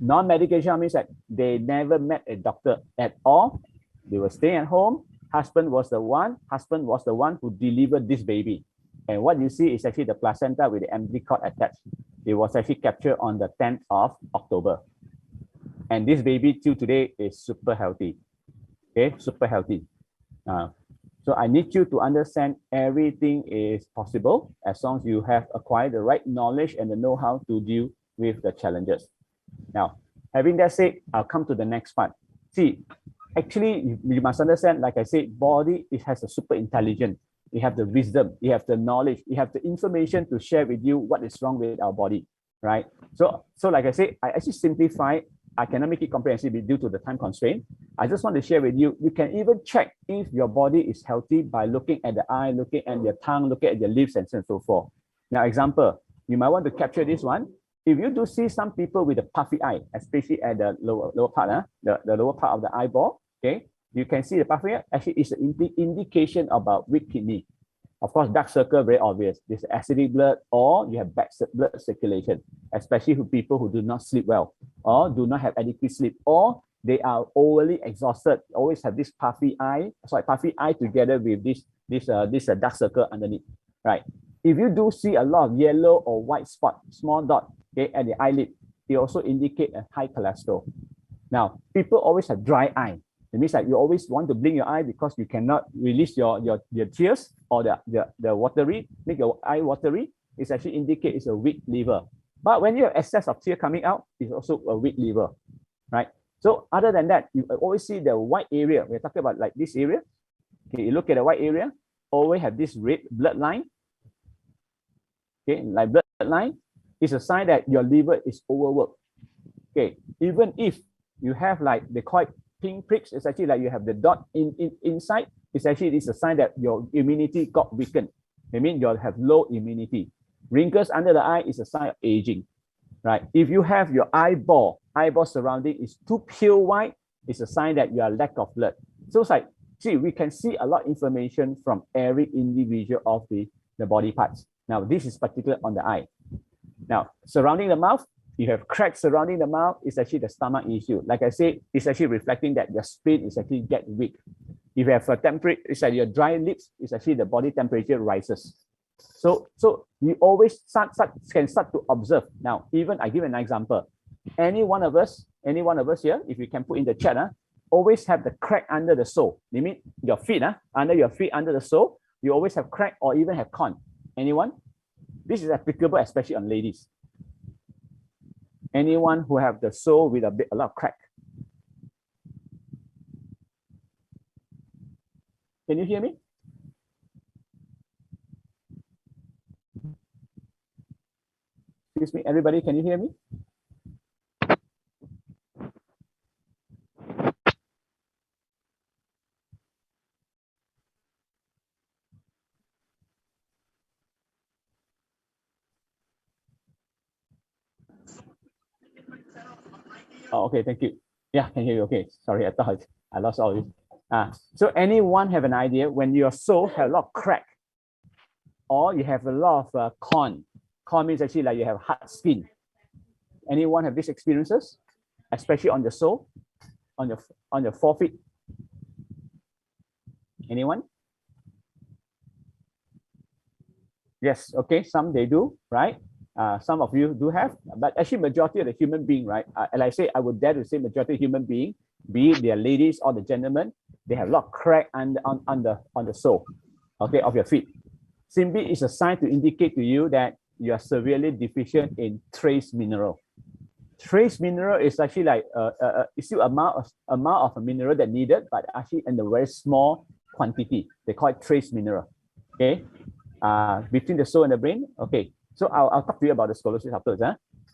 A: Non-medicated child means that they never met a doctor at all. They were staying at home. Husband was the one who delivered this baby. And what you see is actually the placenta with the umbilical cord attached. It was actually captured on the 10th of October. And this baby till today is super healthy. Okay, super healthy. So I need you to understand everything is possible as long as you have acquired the right knowledge and the know-how to deal with the challenges. Now, having that said, I'll come to the next part. See, actually, you must understand, like I said, body, it has a super intelligence. You have the wisdom, you have the knowledge, you have the information to share with you what is wrong with our body, right? So like I said, I actually simplify. I cannot make it comprehensive due to the time constraint. I just want to share with you, you can even check if your body is healthy by looking at the eye, looking at your tongue, looking at your lips, and so forth. Now, example, you might want to capture this one. If you do see some people with a puffy eye, especially at the lower part, the lower part of the eyeball, okay, you can see the puffy eye, actually it's an indication about weak kidney. Of course, dark circle, very obvious. There's acidic blood, or you have bad blood circulation, especially for people who do not sleep well, or do not have adequate sleep, or they are overly exhausted, always have this puffy eye together with this dark circle underneath, right? If you do see a lot of yellow or white spot, small dot, okay, at the eyelid, it also indicate a high cholesterol. Now, people always have dry eye. It means that you always want to blink your eye because you cannot release your tears, or the watery, make your eye watery. It's actually indicate it's a weak liver. But when you have excess of tear coming out, it's also a weak liver, right? So other than that, you always see the white area. We're talking about like this area. Okay, you look at the white area, always have this red blood line. Okay, like blood line is a sign that your liver is overworked. Okay, even if you have like they call it pink pricks, it's actually like you have the dot inside. It's actually a sign that your immunity got weakened. I mean, you'll have low immunity. Wrinkles under the eye is a sign of aging, right? If you have your eyeball surrounding is too pale white, it's a sign that you are lack of blood. So it's like, see, we can see a lot of information from every individual of the body parts. Now, this is particular on the eye. Now, surrounding the mouth, you have cracks surrounding the mouth, it's actually the stomach issue. Like I said, it's actually reflecting that your spleen is actually get weak. If you have a temperature, it's like your dry lips, it's actually the body temperature rises. So you always can start to observe. Now, even I give an example. Any one of us here, if you can put in the chat, always have the crack under the sole. You mean your feet, under your feet, under the sole, you always have crack or even have corn. Anyone? This is applicable especially on ladies. Anyone who have the sole with a lot of crack. Can you hear me? Excuse me, everybody, can you hear me? Oh, okay, thank you. Yeah, can hear you. Okay, sorry, I thought I lost all this. So anyone have an idea when your sole have a lot of crack, or you have a lot of corn? Corn means actually like you have hard skin. Anyone have these experiences, especially on the sole, on your forefeet? Anyone? Yes. Okay. Some they do, right? Some of you do have, but actually majority of the human being, right? And I say I would dare to say majority of human being, be it the ladies or the gentlemen, they have a lot of crack on the sole, okay, of your feet. Simply is a sign to indicate to you that you are severely deficient in trace mineral. trace mineral is actually like it's still amount of a mineral that needed, but actually in a very small quantity. They call it trace mineral. Okay, between the soul and the brain. Okay, so I'll talk to you about the scoliosis afterwards.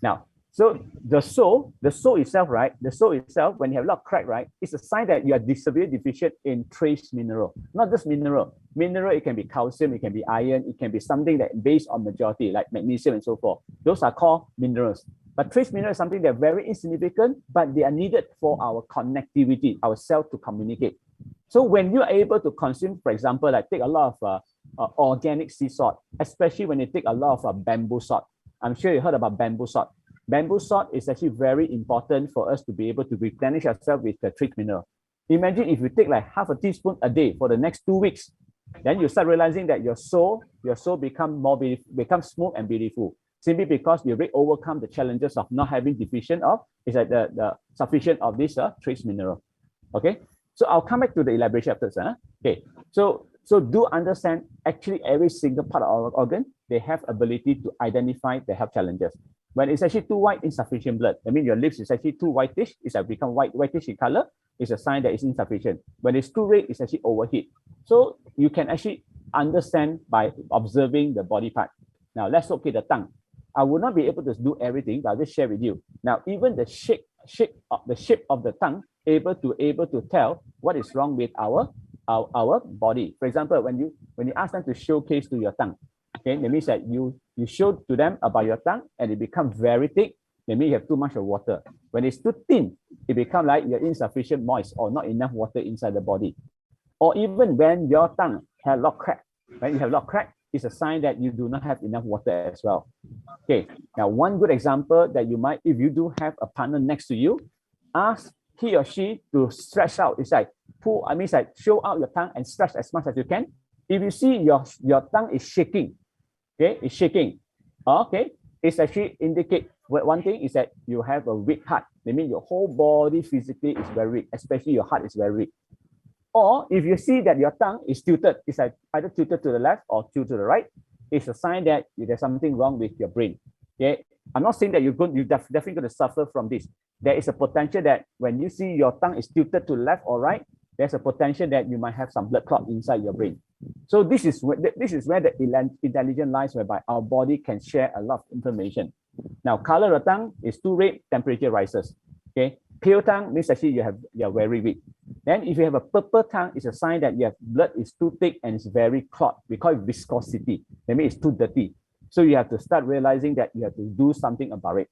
A: Now, so the soul itself, right? The soul itself, when you have a lot of crack, right, it's a sign that you are severely deficient in trace mineral. Not just mineral. Mineral, it can be calcium, it can be iron, it can be something that based on majority, like magnesium and so forth. Those are called minerals. But trace mineral is something that are very insignificant, but they are needed for our connectivity, our cell to communicate. So when you are able to consume, for example, like take a lot of organic sea salt, especially when you take a lot of bamboo salt. I'm sure you heard about bamboo salt. Bamboo salt is actually very important for us to be able to replenish ourselves with the trace mineral. Imagine if you take like half a teaspoon a day for the next 2 weeks, then you start realizing that your soul becomes smooth and beautiful. Simply because you already overcome the challenges of not having deficient of the sufficient of this trace mineral. Okay, so I'll come back to the elaboration after this. Okay, so do understand actually every single part of our organ, they have ability to identify the health challenges. When it's actually too white, insufficient blood. I mean, your lips is actually too whitish, it's become whitish in color, it's a sign that it's insufficient. When it's too red, it's actually overheat. So you can actually understand by observing the body part. Now let's look at the tongue. I will not be able to do everything, but I'll just share with you. Now, even the shape of the tongue, able to tell what is wrong with our body. For example, when you ask them to showcase to your tongue, okay, that means that you show to them about your tongue and it becomes very thick. That means you have too much of water. When it's too thin, it becomes like you're insufficient moist or not enough water inside the body. Or even when your tongue has a lot of crack, when you have a lot of crack, it's a sign that you do not have enough water as well. Okay, now one good example that you might, if you do have a partner next to you, ask he or she to stretch out. It's like pull, I mean, it's like show out your tongue and stretch as much as you can. If you see your tongue is shaking, okay, it's shaking. Okay, it's actually indicate one thing is that you have a weak heart. That means your whole body physically is very weak, especially your heart is very weak. Or if you see that your tongue is tilted, it's like either tilted to the left or tilted to the right, it's a sign that there's something wrong with your brain. Okay, I'm not saying that you're definitely going to suffer from this. There is a potential that when you see your tongue is tilted to the left or right, there's a potential that you might have some blood clot inside your brain. So this is where the intelligence lies, whereby our body can share a lot of information. Now, color of tongue is too red, temperature rises. Okay, pale tongue means actually you're very weak. Then if you have a purple tongue, it's a sign that your blood is too thick and it's very clot. We call it viscosity. That means it's too dirty. So you have to start realizing that you have to do something about it.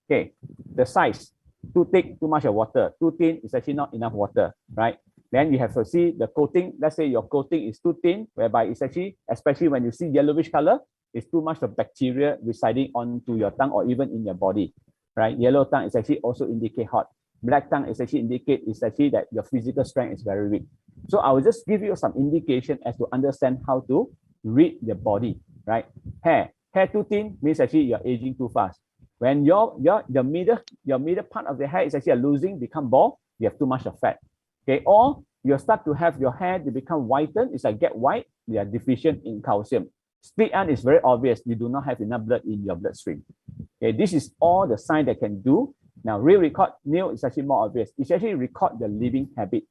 A: Okay, the size, too thick, too much of water. Too thin is actually not enough water, right? Then you have to see the coating. Let's say your coating is too thin, whereby it's actually, especially when you see yellowish color, it's too much of bacteria residing onto your tongue or even in your body, right? Yellow tongue is actually also indicate hot. Black tongue is actually indicate that your physical strength is very weak. So I will just give you some indication as to understand how to read the body, right? Hair too thin means actually you're aging too fast. When your middle part of the hair is actually losing, become bald, you have too much of fat. Okay, or you start to have your hair to become whitened, it's like get white, you are deficient in calcium. Split end is very obvious, you do not have enough blood in your bloodstream. Okay, this is all the sign that can do. Now, real record nail is actually more obvious. It's actually record the living habit.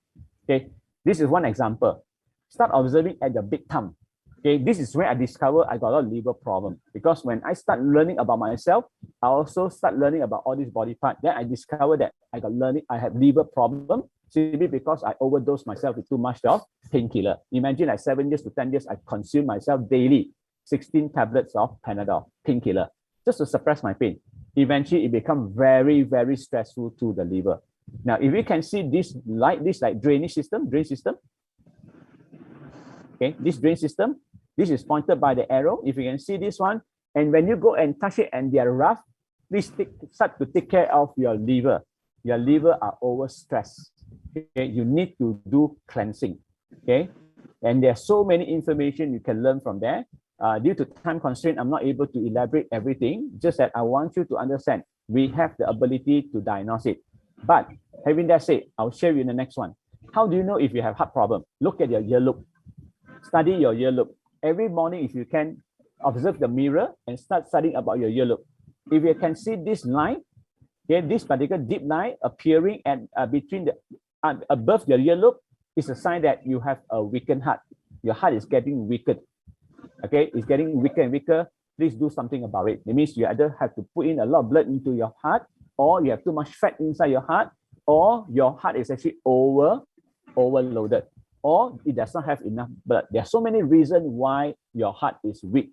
A: Okay, this is one example. Start observing at the big thumb. Okay, this is where I discovered I got a lot of liver problem, because when I start learning about myself, I also start learning about all these body parts. Then I discovered that I have liver problem simply because I overdosed myself with too much of painkiller. Imagine like 7 years to 10 years, I consume myself daily 16 tablets of Panadol painkiller just to suppress my pain. Eventually, it becomes very, very stressful to the liver. Now, if you can see this like drain system, okay, this drain system, this is pointed by the arrow. If you can see this one, and when you go and touch it and they're rough, please start to take care of your liver. Your liver are overstressed. Okay, you need to do cleansing. Okay, and there's so many information you can learn from there. Due to time constraint, I'm not able to elaborate everything. Just that I want you to understand we have the ability to diagnose it. But having that said, I'll share you in the next one. How do you know if you have heart problem? Look at your ear loop. Study your ear loop. Every morning, if you can, observe the mirror and start studying about your ear loop. If you can see this line, Okay, this particular deep line appearing at between the above your earlobe is a sign that you have a weakened heart. Your heart is getting weakened. Okay, it's getting weaker and weaker. Please do something about it. It means you either have to put in a lot of blood into your heart, or you have too much fat inside your heart, or your heart is actually overloaded, or it does not have enough blood. There are so many reasons why your heart is weak.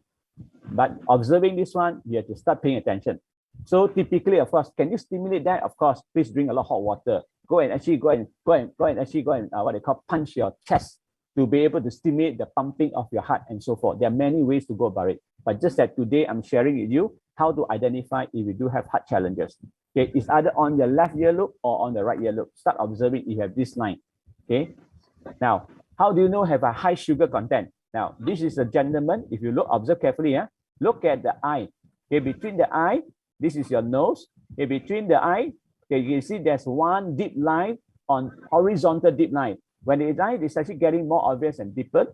A: But observing this one, you have to start paying attention. So typically, of course, can you stimulate that? Of course, please drink a lot of hot water. Go and what they call punch your chest to be able to stimulate the pumping of your heart and so forth. There are many ways to go about it. But just that today, I'm sharing with you how to identify if you do have heart challenges. Okay, it's either on your left earlobe or on the right earlobe. Start observing if you have this line. Okay, now, how do you know have a high sugar content? Now, this is a gentleman. If you observe carefully, look at the eye. Okay, between the eye, this is your nose. Okay, between the eye, okay, you can see there's one deep line on horizontal deep line. When the eye is actually getting more obvious and deeper,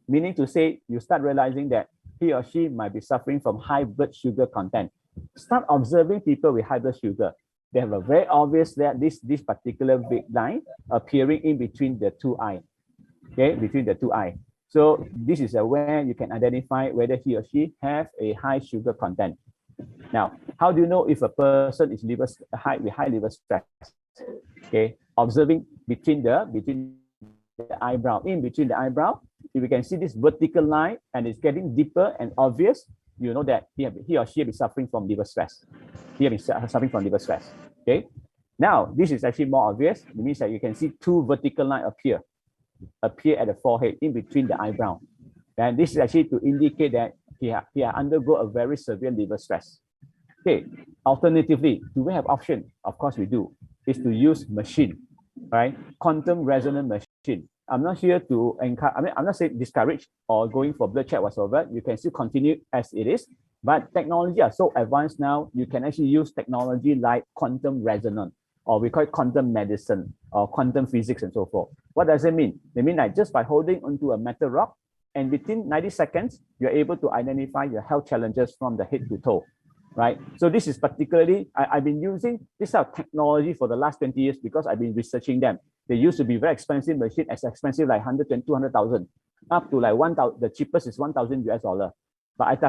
A: meaning to say you start realizing that he or she might be suffering from high blood sugar content. Start observing people with high blood sugar. They have a very obvious that this particular big line appearing in between the two eyes. Okay, between the two eyes. So this is where you can identify whether he or she have a high sugar content. Now, how do you know if a person is with high liver stress? Okay, observing between the eyebrow, in between the eyebrow, if you can see this vertical line and it's getting deeper and obvious, you know that he or she is suffering from liver stress. He is suffering from liver stress. Okay, now this is actually more obvious. It means that you can see two vertical lines appear at the forehead in between the eyebrow, and this is actually to indicate that he undergo a very severe liver stress. Okay, alternatively, do we have option? Of course we do. Is to use machine, right? Quantum resonant machine. I'm not here to encourage, I'm not saying discourage or going for blood check whatsoever. You can still continue as it is, but technology are so advanced now, you can actually use technology like quantum resonance, or we call it quantum medicine or quantum physics and so forth. What does it mean? It means that just by holding onto a metal rock and within 90 seconds, you're able to identify your health challenges from the head to toe. Right? So this is particularly, I've been using this type of technology for the last 20 years because I've been researching them. They used to be very expensive machine, as expensive like 100 to 200,000, up to like 1,000, the cheapest is 1,000 US dollar. But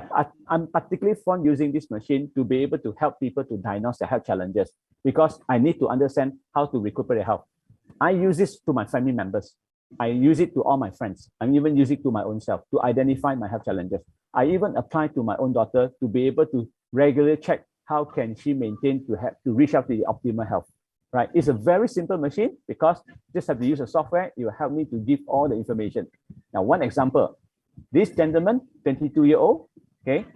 A: I'm particularly fond using this machine to be able to help people to diagnose their health challenges because I need to understand how to recuperate their health. I use this to my family members. I use it to all my friends. I'm even using it to my own self to identify my health challenges. I even apply to my own daughter to be able to regularly check how can she maintain to reach out to the optimal health, right? It's a very simple machine because just have to use a software. It will help me to give all the information. Now, one example, this gentleman, 22-year-old, okay,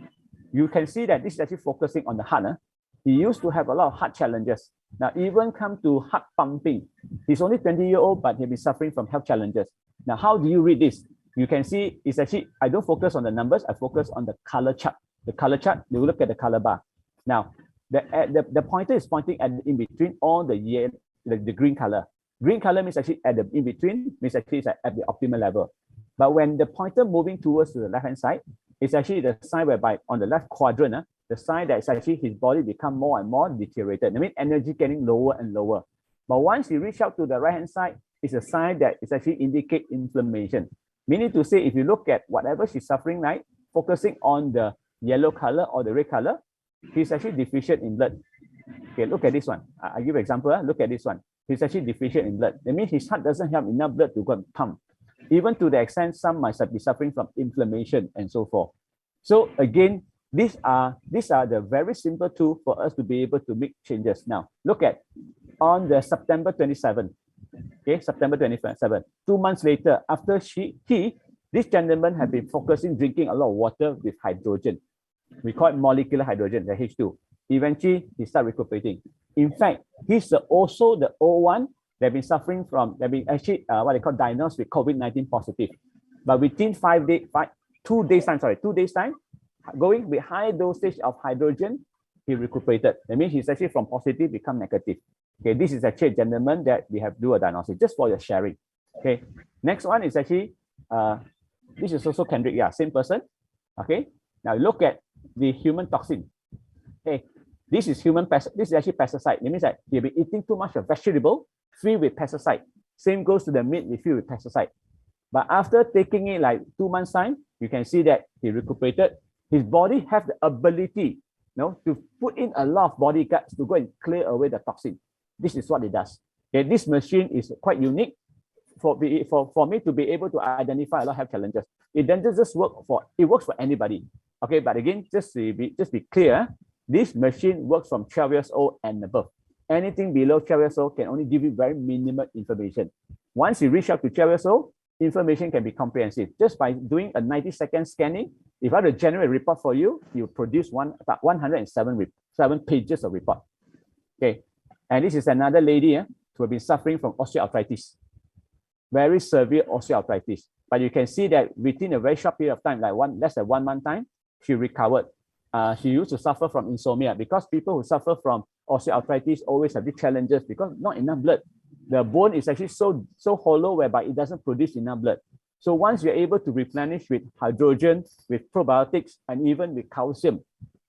A: you can see that this is actually focusing on the heart. He used to have a lot of heart challenges. Now, even come to heart pumping. He's only 20-year-old, but he'll be suffering from health challenges. Now, how do you read this? You can see it's actually, I don't focus on the numbers, I focus on the color chart. The color chart, you look at the color bar. Now, the pointer is pointing at in between all the green color. Green color means actually at the in between, means actually it's at the optimal level. But when the pointer moving towards to the left hand side, it's actually the sign whereby on the left quadrant, the sign that it's actually his body become more and more deteriorated. I mean, energy getting lower and lower. But once you reach out to the right hand side, it's a sign that it's actually indicate inflammation. Meaning to say, if you look at whatever she's suffering, right, focusing on the yellow color or the red color, he's actually deficient in blood. Okay, look at this one. I give an example. Look at this one. He's actually deficient in blood. That means his heart doesn't have enough blood to go and pump. Even to the extent some might be suffering from inflammation and so forth. So again, these are the very simple tools for us to be able to make changes. Now, look at on the September 27th. Okay, September 27th. 2 months later, after this gentleman had been focusing, drinking a lot of water with hydrogen. We call it molecular hydrogen, the H2. Eventually, he started recuperating. In fact, he's also the old one that have been suffering from, that have been actually what they call diagnosed with COVID-19 positive. But within 2 days time, going with high dosage of hydrogen, he recuperated. That means he's actually from positive become negative. Okay, this is actually a gentleman that we have to do a diagnosis just for your sharing. Okay, next one is actually, this is also Kendrick, yeah, same person. Okay, now look at the human toxin. Okay, This is this is actually pesticide. It means that he'll be eating too much of vegetable filled with pesticide. Same goes to the meat we filled with pesticide. But after taking it like 2 months time, you can see that he recuperated. His body has the ability, to put in a lot of body guards to go and clear away the toxin. This is what it does. Okay, this machine is quite unique for me to be able to identify a lot of health challenges. It doesn't just it works for anybody. Okay, but again, just be clear, this machine works from 12 years old and above. Anything below 12 years old can only give you very minimal information. Once you reach up to 12 years old, information can be comprehensive. Just by doing a 90-second scanning, if I were to generate a report for you, you produce about 107 pages of report. Okay, and this is another lady who has been suffering from osteoarthritis, very severe osteoarthritis. But you can see that within a very short period of time, like less than 1 month time, she recovered. She used to suffer from insomnia, because people who suffer from osteoarthritis always have these challenges because not enough blood. The bone is actually so hollow whereby it doesn't produce enough blood. So once you're able to replenish with hydrogen, with probiotics, and even with calcium,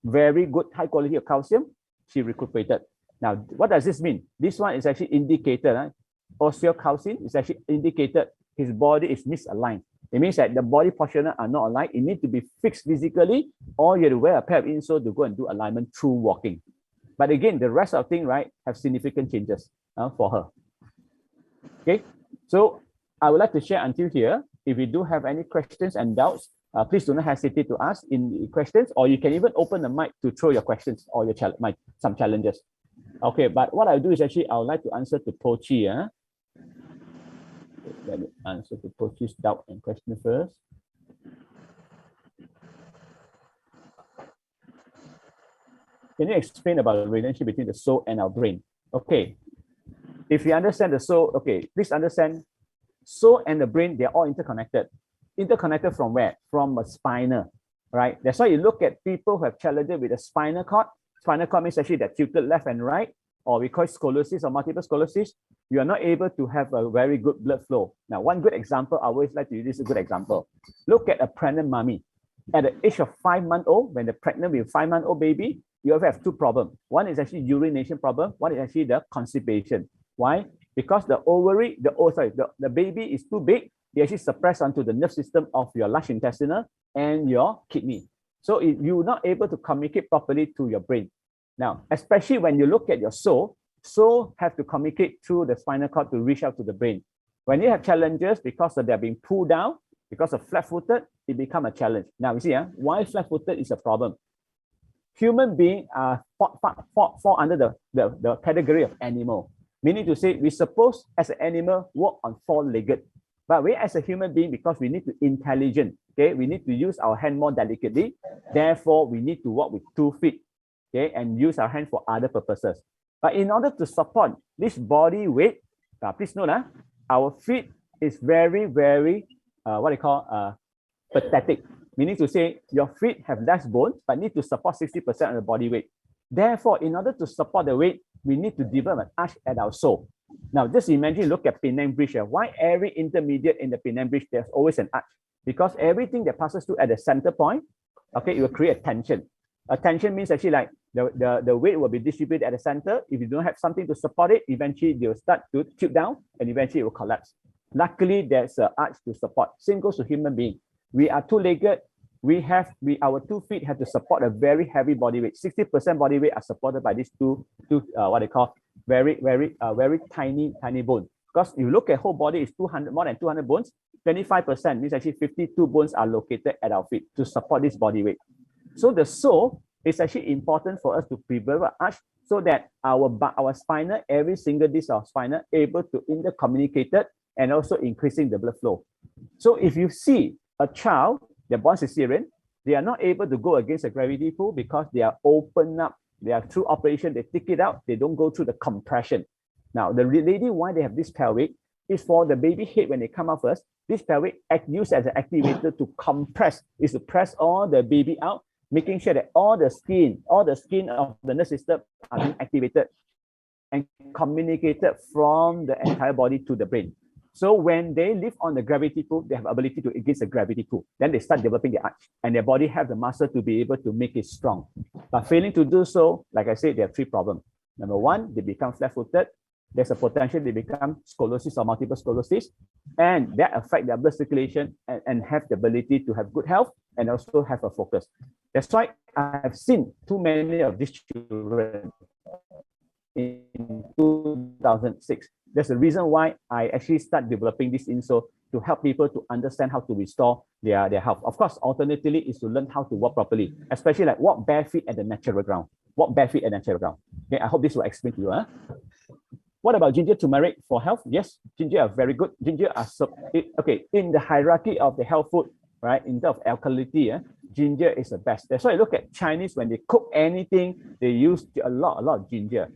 A: very good high quality of calcium, she recuperated. Now, what does this mean? This one is actually indicated. Osteocalcin is actually indicated his body is misaligned. It means that the body portions are not aligned. It needs to be fixed physically, or you have to wear a pair of insoles to go and do alignment through walking. But again, the rest of things, have significant changes for her. Okay, so I would like to share until here. If you do have any questions and doubts, please do not hesitate to ask in the questions, or you can even open the mic to throw your questions or your some challenges. Okay, but what I'll do is actually I would like to answer to Pochi. Let me answer to Pochi's doubt and question first. Can you explain about the relationship between the soul and our brain? Okay, if you understand the soul, okay, please understand, soul and the brain, they're all interconnected. Interconnected from where? From a spinal, right? That's why you look at people who have challenges with the spinal cord. Spinal cord means actually they're tilted left and right, or we call it scoliosis or multiple sclerosis. You are not able to have a very good blood flow. Now, one good example, I always like to use this a good example. Look at a pregnant mommy. At the age of 5 months old, when they're pregnant with a 5-month-old baby, you have 2 problems. One is actually urination problem. One is actually the constipation. Why? Because the ovary, the baby is too big. It actually suppress onto the nerve system of your large intestinal and your kidney. So you're not able to communicate properly to your brain. Now, especially when you look at your soul have to communicate through the spinal cord to reach out to the brain. When you have challenges because they're being pulled down, because of flat-footed, it becomes a challenge. Now, you see, why flat-footed is a problem? Human beings fall under the category of animal. Meaning to say, we suppose as an animal walk on 4-legged. But we as a human being, because we need to intelligent, okay, we need to use our hand more delicately. Therefore, we need to walk with 2 feet, okay, and use our hand for other purposes. But in order to support this body weight, please note, our feet is very, very, pathetic. Meaning to say, your feet have less bone, but need to support 60% of the body weight. Therefore, in order to support the weight, we need to develop an arch at our sole. Now, just imagine, look at Penang Bridge. Why every intermediate in the Penang Bridge, there's always an arch? Because everything that passes through at the center point, okay, it will create a tension. A tension means actually like the weight will be distributed at the center. If you don't have something to support it, eventually they will start to tilt down and eventually it will collapse. Luckily, there's an arch to support. Same goes to human being. We are 2-legged. Our 2 feet have to support a very heavy body weight. 60% body weight are supported by these two very tiny bone. Because if you look at whole body is more than 200 bones, 25% means actually 52 bones are located at our feet to support this body weight. So the sole is actually important for us to preserve our arch so that our spinal, every single disc of spinal, able to intercommunicate and also increasing the blood flow. So if you see a child, they're born cesarean, they are not able to go against the gravity pull because they are open up. They are through operation, they take it out, they don't go through the compression. Now, the lady, why they have this pelvic is for the baby head when they come out first. This pelvic used as an activator to compress, is to press all the baby out, making sure that all the skin of the nerve system are being activated and communicated from the entire body to the brain. So when they live on the gravity pull, they have ability to against the gravity pull. Then they start developing the arch, and their body have the muscle to be able to make it strong. But failing to do so, like I said, there are three problems. Number one, they become flat-footed. There's a potential they become scoliosis or multiple sclerosis, and that affect their blood circulation and have the ability to have good health and also have a focus. That's why I've seen too many of these children in 2006. That's the reason why I actually start developing this insole to help people to understand how to restore their health. Of course, alternatively is to learn how to walk properly, especially like walk barefoot at the natural ground. Walk barefoot at the natural ground. Okay, I hope this will explain to you. What about ginger, turmeric for health? Yes, ginger are very good. Ginger are okay in the hierarchy of the health food, right? In terms of alkalinity, ginger is the best. That's why I look at Chinese when they cook anything, they use a lot of ginger.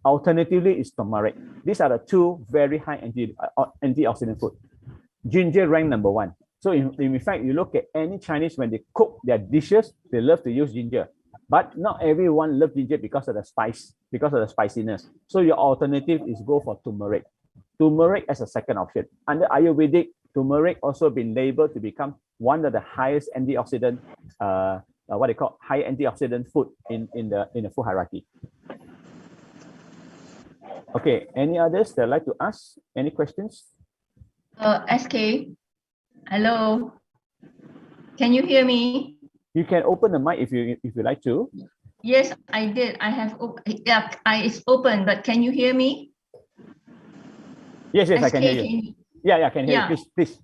A: Alternatively, is turmeric. These are the two very high antioxidant food. Ginger rank number one. So in fact, you look at any Chinese when they cook their dishes, they love to use ginger. But not everyone loves ginger because of the spice, because of the spiciness. So your alternative is go for turmeric. Turmeric as a second option. Under Ayurvedic, turmeric also been labeled to become one of the highest antioxidant, what they call high antioxidant food in the food hierarchy. Okay, any others that like to ask? Any questions?
H: SK, hello. Can you hear me?
A: You can open the mic if you like to.
H: Yes, I did. I have, it's open, but can you hear me?
A: Yes,
H: SK,
A: I can hear you. Yeah, I can hear you. Please.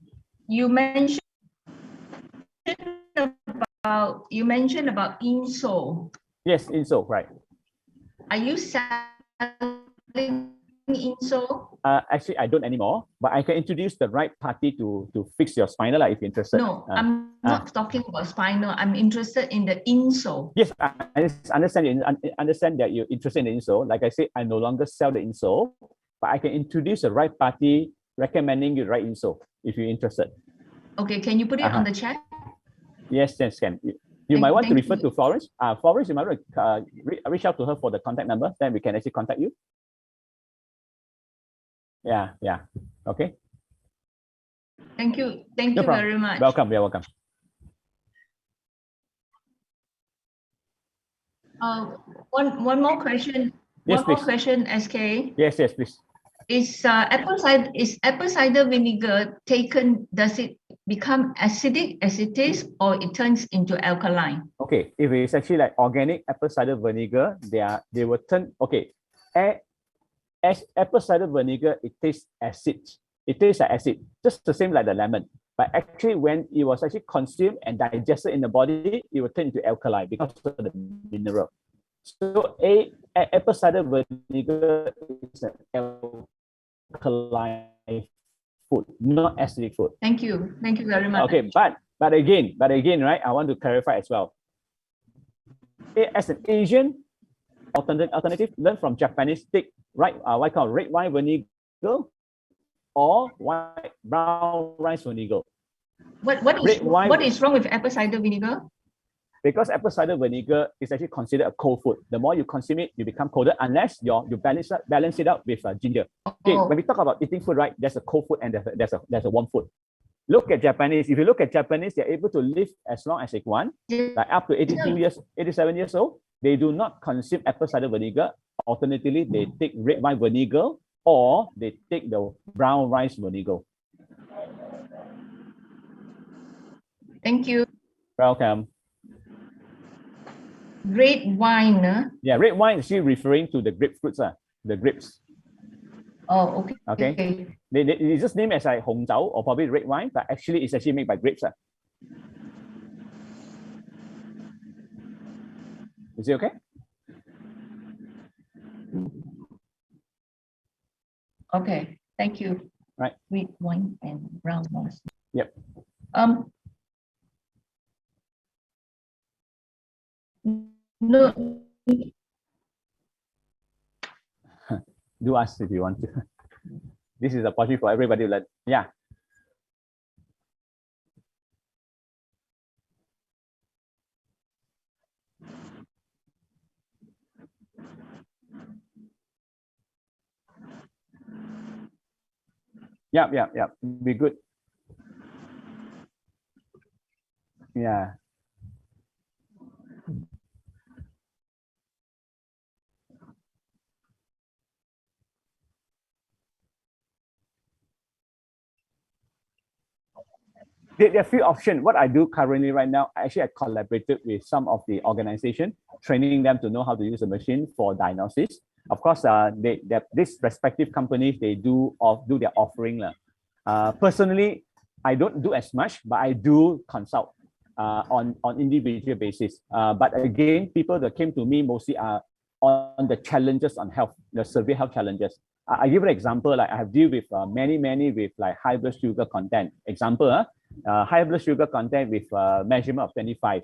H: You mentioned about insole.
A: Yes, insole, right.
H: Are you selling insole?
A: Actually, I don't anymore, but I can introduce the right party to fix your spinal if you're interested.
H: No, I'm not talking about spinal. I'm interested in the insole.
A: Yes, I understand that you're interested in the insole. Like I said, I no longer sell the insole, but I can introduce the right party recommending you the right insole if you're interested.
H: Okay, can you put it on the chat?
A: Yes, can. You might want to refer to Florence. Florence, you might reach out to her for the contact number, then we can actually contact you. Yeah. Okay.
H: Thank you. Thank you very much.
A: Welcome. You're welcome.
H: One more question.
A: Yes,
H: one more question, SK.
A: Yes, please.
H: Is apple cider vinegar taken? Does it become acidic as it is, or it turns into alkaline?
A: Okay, if it's actually like organic apple cider vinegar, they will turn as apple cider vinegar, it tastes acid. It tastes like acid, just the same like the lemon. But actually, when it was actually consumed and digested in the body, it will turn into alkaline because of the mineral. So apple cider vinegar is an alkaline food, not acidic food.
H: Thank you very much.
A: Okay, but again, right? I want to clarify as well. As an Asian alternative, learn from Japanese. Take what called red wine vinegar or brown rice vinegar.
H: What is wrong with apple cider vinegar?
A: Because apple cider vinegar is actually considered a cold food. The more you consume it, you become colder unless you balance it out with ginger. Okay, when we talk about eating food, right? There's a cold food and there's a warm food. Look at Japanese. If you look at Japanese, they're able to live as long as they want, like up to 87 years old. They do not consume apple cider vinegar. Alternatively, they take red wine vinegar or they take the brown rice vinegar.
H: Thank you.
A: Welcome.
H: Red wine.
A: Yeah, red wine is actually referring to the grapefruits, the grapes.
H: Oh, okay.
A: Okay. They just named as like Hong Zhao or probably red wine, but actually it's actually made by grapes. Is it okay?
H: Okay, thank you.
A: Right.
H: Red wine and brown rice.
A: Yep.
H: No.
A: Do ask if you want to. This is a opportunity for everybody to learn. Yeah. Yeah. Be good. Yeah. There are a few options. What I do currently right now, actually I collaborated with some of the organization, training them to know how to use the machine for diagnosis. Of course, these respective companies, they do their offering. Personally, I don't do as much, but I do consult on individual basis. But again, people that came to me mostly are on the challenges on health, the severe health challenges. I give an example, like I have dealt with many with like high blood sugar content. Example, high blood sugar content with measurement of 25,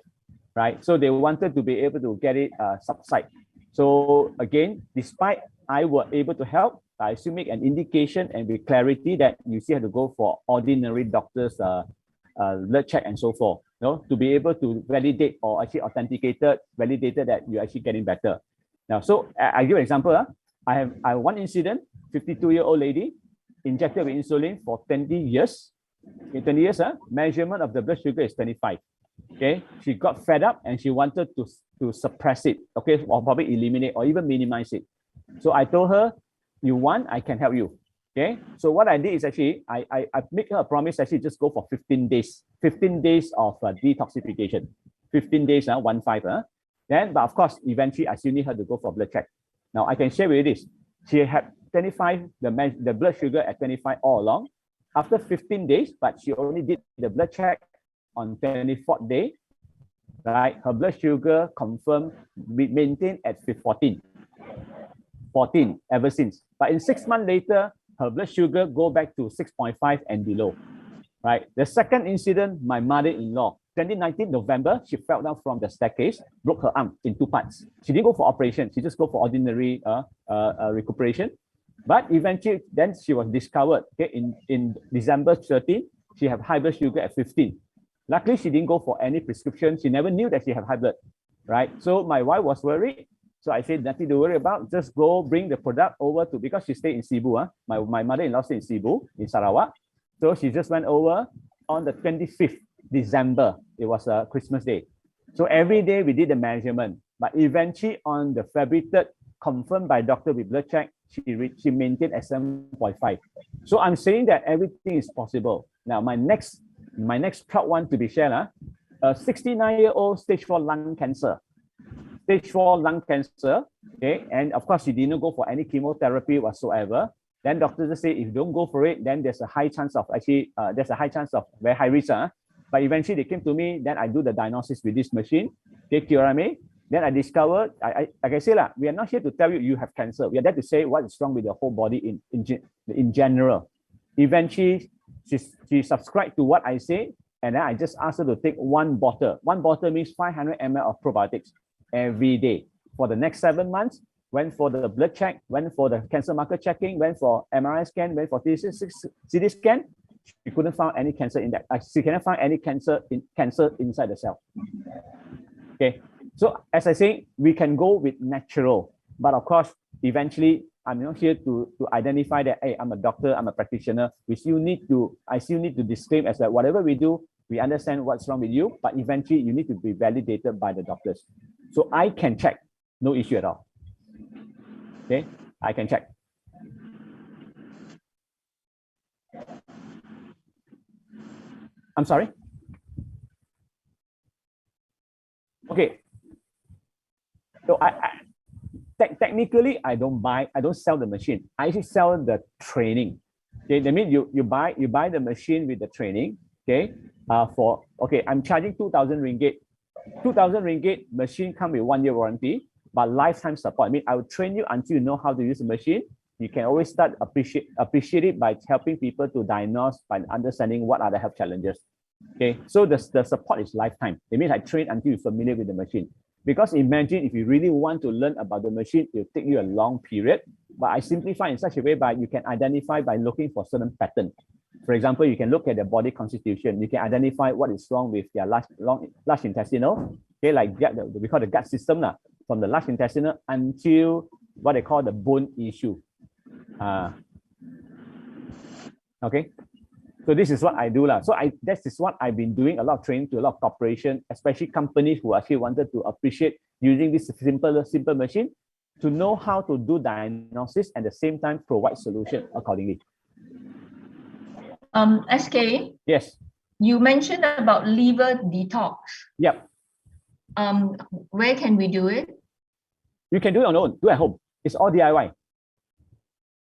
A: right? So they wanted to be able to get it subside. So again, despite I were able to help, I still make an indication and with clarity that you still have to go for ordinary doctors blood check and so forth, to be able to validate or actually validated that you're actually getting better. Now, so I give an example. I have one incident, 52-year-old lady, injected with insulin for 20 years. In 20 years, measurement of the blood sugar is 25. Okay, she got fed up and she wanted to suppress it, okay, or probably eliminate or even minimize it. So I told her, you want, I can help you. Okay, so what I did is actually, I make her a promise, actually just go for 15 days, 15 days of detoxification, 15 days, 1-5. Then, but of course, eventually I still need her to go for blood check. Now I can share with you this. She had 25, the blood sugar at 25 all along. After 15 days, but she only did the blood check on 24th day, right? Her blood sugar confirmed maintained at 14 ever since. But in 6 months later, her blood sugar go back to 6.5 and below, right? The second incident, my mother-in-law, 2019 November, she fell down from the staircase, broke her arm in 2 parts. She didn't go for operation. She just go for ordinary recuperation. But eventually, then she was discovered, okay, in December 13, she had high blood sugar at 15. Luckily, she didn't go for any prescription. She never knew that she had high blood, right? So my wife was worried. So I said, nothing to worry about. Just go bring the product over to, because she stayed in Cebu. My mother-in-law stayed in Cebu, in Sarawak. So she just went over on the 25th December. It was a Christmas day. So every day we did the measurement. But eventually on the February 3rd, confirmed by doctor with blood check, she maintained at 7.5. So I'm saying that everything is possible. Now, my next proud one to be shared, a 69-year-old stage 4 lung cancer. Stage 4 lung cancer, okay, and of course, she didn't go for any chemotherapy whatsoever. Then doctors just say, if you don't go for it, then there's a high chance of very high risk. But eventually they came to me, then I do the diagnosis with this machine, okay, QRMA. Then I discovered, like I say, we are not here to tell you you have cancer. We are there to say what is wrong with the whole body in general. Eventually, she subscribed to what I say, and then I just asked her to take 1 bottle. 1 bottle means 500 ml of probiotics every day. For the next 7 months, went for the blood check, went for the cancer marker checking, went for MRI scan, went for CT scan. She couldn't find any cancer in that. She cannot find any cancer inside the cell. Okay. So as I say, we can go with natural, but of course, eventually, I'm not here to identify that, hey, I'm a doctor, I'm a practitioner. I still need to disclaim as that whatever we do, we understand what's wrong with you, but eventually you need to be validated by the doctors. So I can check, no issue at all. Okay, I can check. I'm sorry? Okay. So technically, I don't sell the machine. I actually sell the training. Okay, that means you buy the machine with the training. Okay, I'm charging 2,000 ringgit. 2,000 ringgit machine come with 1 year warranty, but lifetime support. I mean, I will train you until you know how to use the machine. You can always start appreciate it by helping people to diagnose, by understanding what are the health challenges. Okay, so the support is lifetime. It means I train until you're familiar with the machine. Because imagine if you really want to learn about the machine, it will take you a long period. But I simplify in such a way by you can identify by looking for certain patterns. For example, you can look at the body constitution. You can identify what is wrong with their large intestinal. Okay, like we call the gut system from the large intestinal until what they call the bone issue. Okay. So this is what I do lah. So this is what I've been doing, a lot of training to a lot of corporations, especially companies who actually wanted to appreciate using this simple machine to know how to do diagnosis and at the same time provide solution accordingly.
H: SK,
A: Yes.
H: you mentioned about liver detox.
A: Yep.
H: Where can we do it?
A: You can do it on your own, do at home. It's all DIY.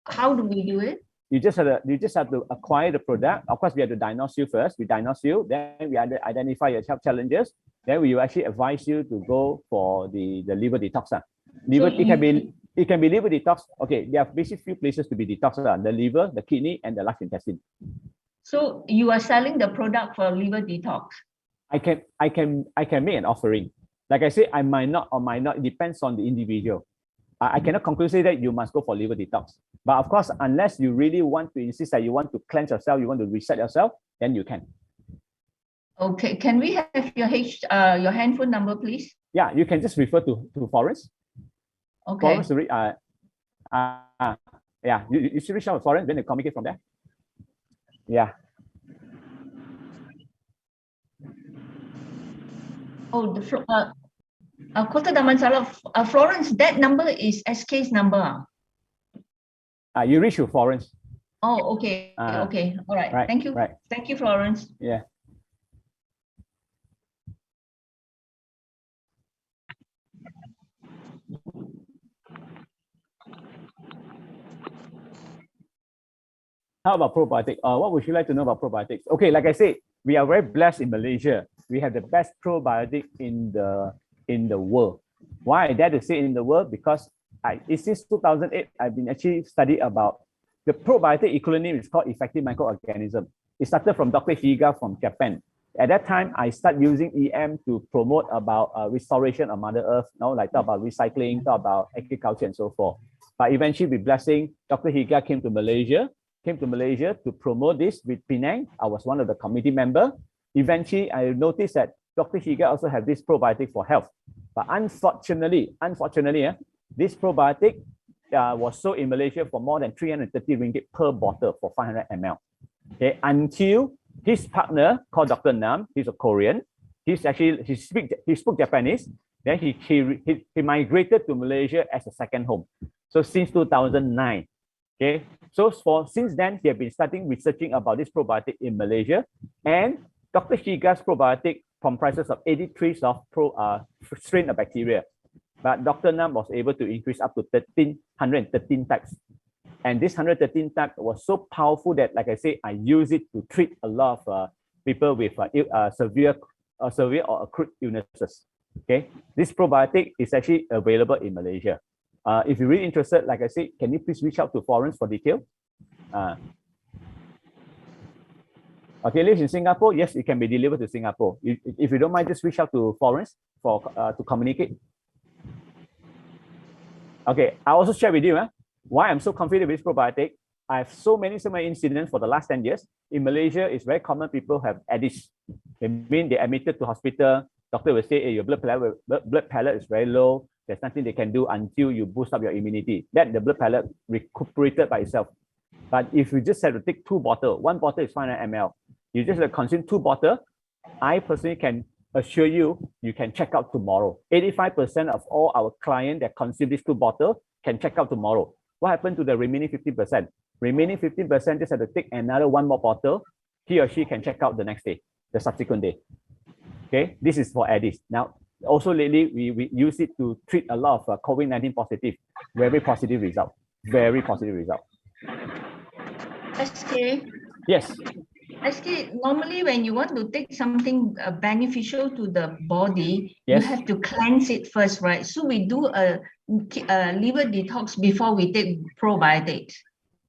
H: How do we do it?
A: You just have to acquire the product. Of course, we have to diagnose you first. We diagnose you, then we identify your health challenges. Then we will actually advise you to go for the liver detox. It can be liver detox. Okay, there are basically few places to be detoxed: the liver, the kidney, and the large intestine.
H: So you are selling the product for liver detox.
A: I can make an offering. Like I say, I might not or might not. It depends on the individual. I cannot conclusively say that you must go for liver detox. But of course, unless you really want to insist that you want to cleanse yourself, you want to reset yourself, then you can.
H: Okay, can we have your handphone number, please?
A: Yeah, you can just refer to Florence.
H: Okay.
A: Florence, yeah, you should reach out to Florence, then they communicate from there. Yeah.
H: Oh, Kota Damansara, Florence, that number is SK's number.
A: You reach to Florence.
H: Oh, okay. Okay. All right. Thank you.
A: Right.
H: Thank you, Florence.
A: Yeah. How about probiotic? What would you like to know about probiotics? Okay, like I said, we are very blessed in Malaysia. We have the best probiotic in the world. Why I dare to say in the world? Because since 2008, I've been actually studying about the probiotic equivalent name is called effective microorganism. It started from Dr. Higa from Japan. At that time, I started using EM to promote about restoration of Mother Earth, like talk about recycling, talk about agriculture and so forth. But eventually, with blessing, Dr. Higa came to Malaysia to promote this with Penang. I was one of the committee members. Eventually, I noticed that Dr. Higa also have this probiotic for health. But unfortunately, this probiotic was sold in Malaysia for more than 330 ringgit per bottle for 500 ml. Okay, until his partner called Dr. Nam, he's a Korean. He spoke Japanese. Then he migrated to Malaysia as a second home. So since 2009. Okay, so since then he has been researching about this probiotic in Malaysia, and Dr. Higa's probiotic comprises of 83 strain of bacteria, but Dr. Nam was able to increase up to 113 types, and this 113 type was so powerful that, like I say, I use it to treat a lot of people with severe or acute illnesses. Okay, this probiotic is actually available in Malaysia. If you're really interested, like I said, can you please reach out to Florence for detail? Okay, lives in Singapore. Yes, it can be delivered to Singapore. If you don't mind, just reach out to Florence to communicate. Okay, I also share with you why I'm so confident with this probiotic. I have so many incidents for the last 10 years. In Malaysia, it's very common people have addicts. They mean they admitted to hospital. Doctor will say, hey, your blood pellet is very low. There's nothing they can do until you boost up your immunity. Then the blood pellet recuperated by itself. But if you just have to take 2 bottles, 1 bottle is 500 ml. You just have to consume 2 bottles. I personally can assure you, you can check out tomorrow. 85% of all our clients that consume these 2 bottles can check out tomorrow. What happened to the remaining 15%? Remaining 15% just have to take another 1 more bottle. He or she can check out the next day, the subsequent day. Okay, this is for addicts. Now, also lately, we use it to treat a lot of COVID-19 positive. Very positive result. Very positive result.
H: SK?
A: Yes.
H: SK, normally when you want to take something beneficial to the body,
A: yes,
H: you have to cleanse it first, right? So we do a liver detox before we take probiotics.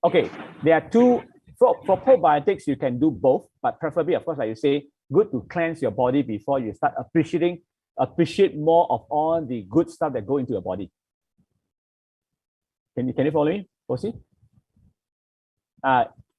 H: Okay,
A: there are 2. For probiotics, you can do both, but preferably, of course, like you say, good to cleanse your body before you start appreciate more of all the good stuff that go into your body. Can you follow me, Fosi?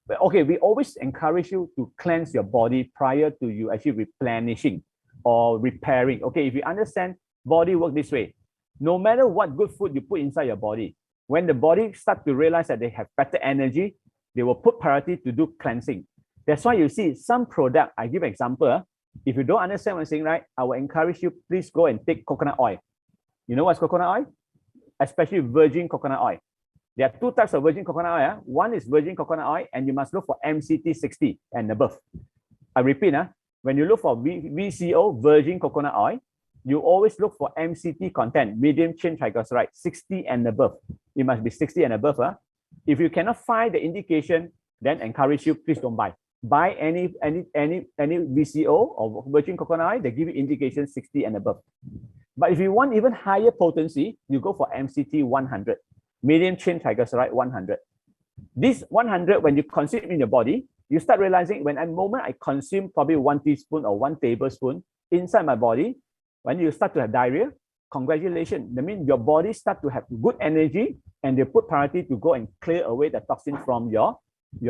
A: Okay, we always encourage you to cleanse your body prior to you actually replenishing or repairing. Okay, if you understand body work this way, no matter what good food you put inside your body, when the body starts to realize that they have better energy, they will put priority to do cleansing. That's why you see some product, I give an example. If you don't understand what I'm saying, right, I will encourage you, please go and take coconut oil. You know what's coconut oil? Especially virgin coconut oil. There are two types of virgin coconut oil. One is virgin coconut oil, and you must look for MCT 60 and above. I repeat, when you look for VCO, virgin coconut oil, you always look for MCT content, medium chain triglyceride, 60 and above. It must be 60 and above. If you cannot find the indication, then encourage you, please don't buy. Buy any VCO or virgin coconut oil, they give you indication 60 and above. But if you want even higher potency, you go for MCT 100, medium chain triglyceride 100. This 100, when you consume in your body, you start realizing when at the moment I consume probably 1 teaspoon or 1 tablespoon inside my body, when you start to have diarrhea, congratulations. That means your body start to have good energy and they put priority to go and clear away the toxin from your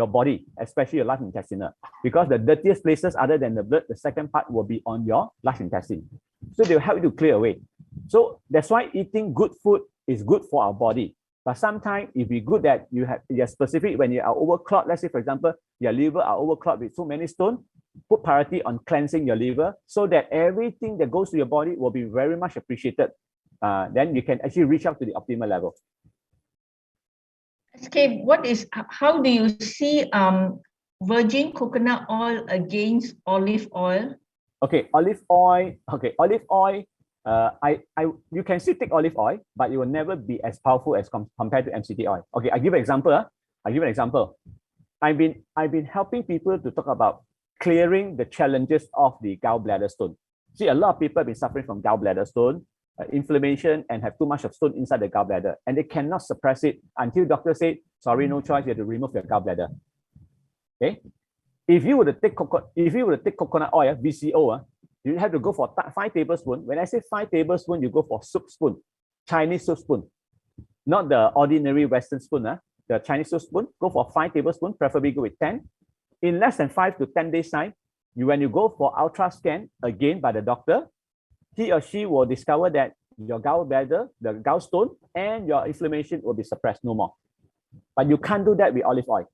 A: body, especially your large intestinal. Because the dirtiest places other than the blood, the second part will be on your large intestine. So they'll help you to clear away. So that's why eating good food is good for our body. But sometimes if you're good that you're specific when you are overclogged, let's say for example, your liver are overclogged with so many stones, put priority on cleansing your liver so that everything that goes to your body will be very much appreciated. Then you can actually reach out to the optimal level.
H: Okay, how do you see virgin coconut oil against olive oil?
A: Okay, olive oil. Okay, olive oil. You can still take olive oil, but it will never be as powerful as compared to MCT oil. Okay, I give an example. I've been helping people to talk about clearing the challenges of the gallbladder stone. See, a lot of people have been suffering from gallbladder stone, inflammation, and have too much of stone inside the gallbladder, and they cannot suppress it until doctor say, sorry, no choice, you have to remove your gallbladder. Okay, if you were to take coconut oil, VCO, you have to go for 5 tablespoons. When I say 5 tablespoons, you go for soup spoon, Chinese soup spoon, not the ordinary Western spoon. The Chinese soup spoon, go for 5 tablespoons, preferably go with 10. In less than 5 to 10 days time, when you go for ultra scan again by the doctor, he or she will discover that your gallbladder, the gallstone, and your inflammation will be suppressed no more. But you can't do that with olive oil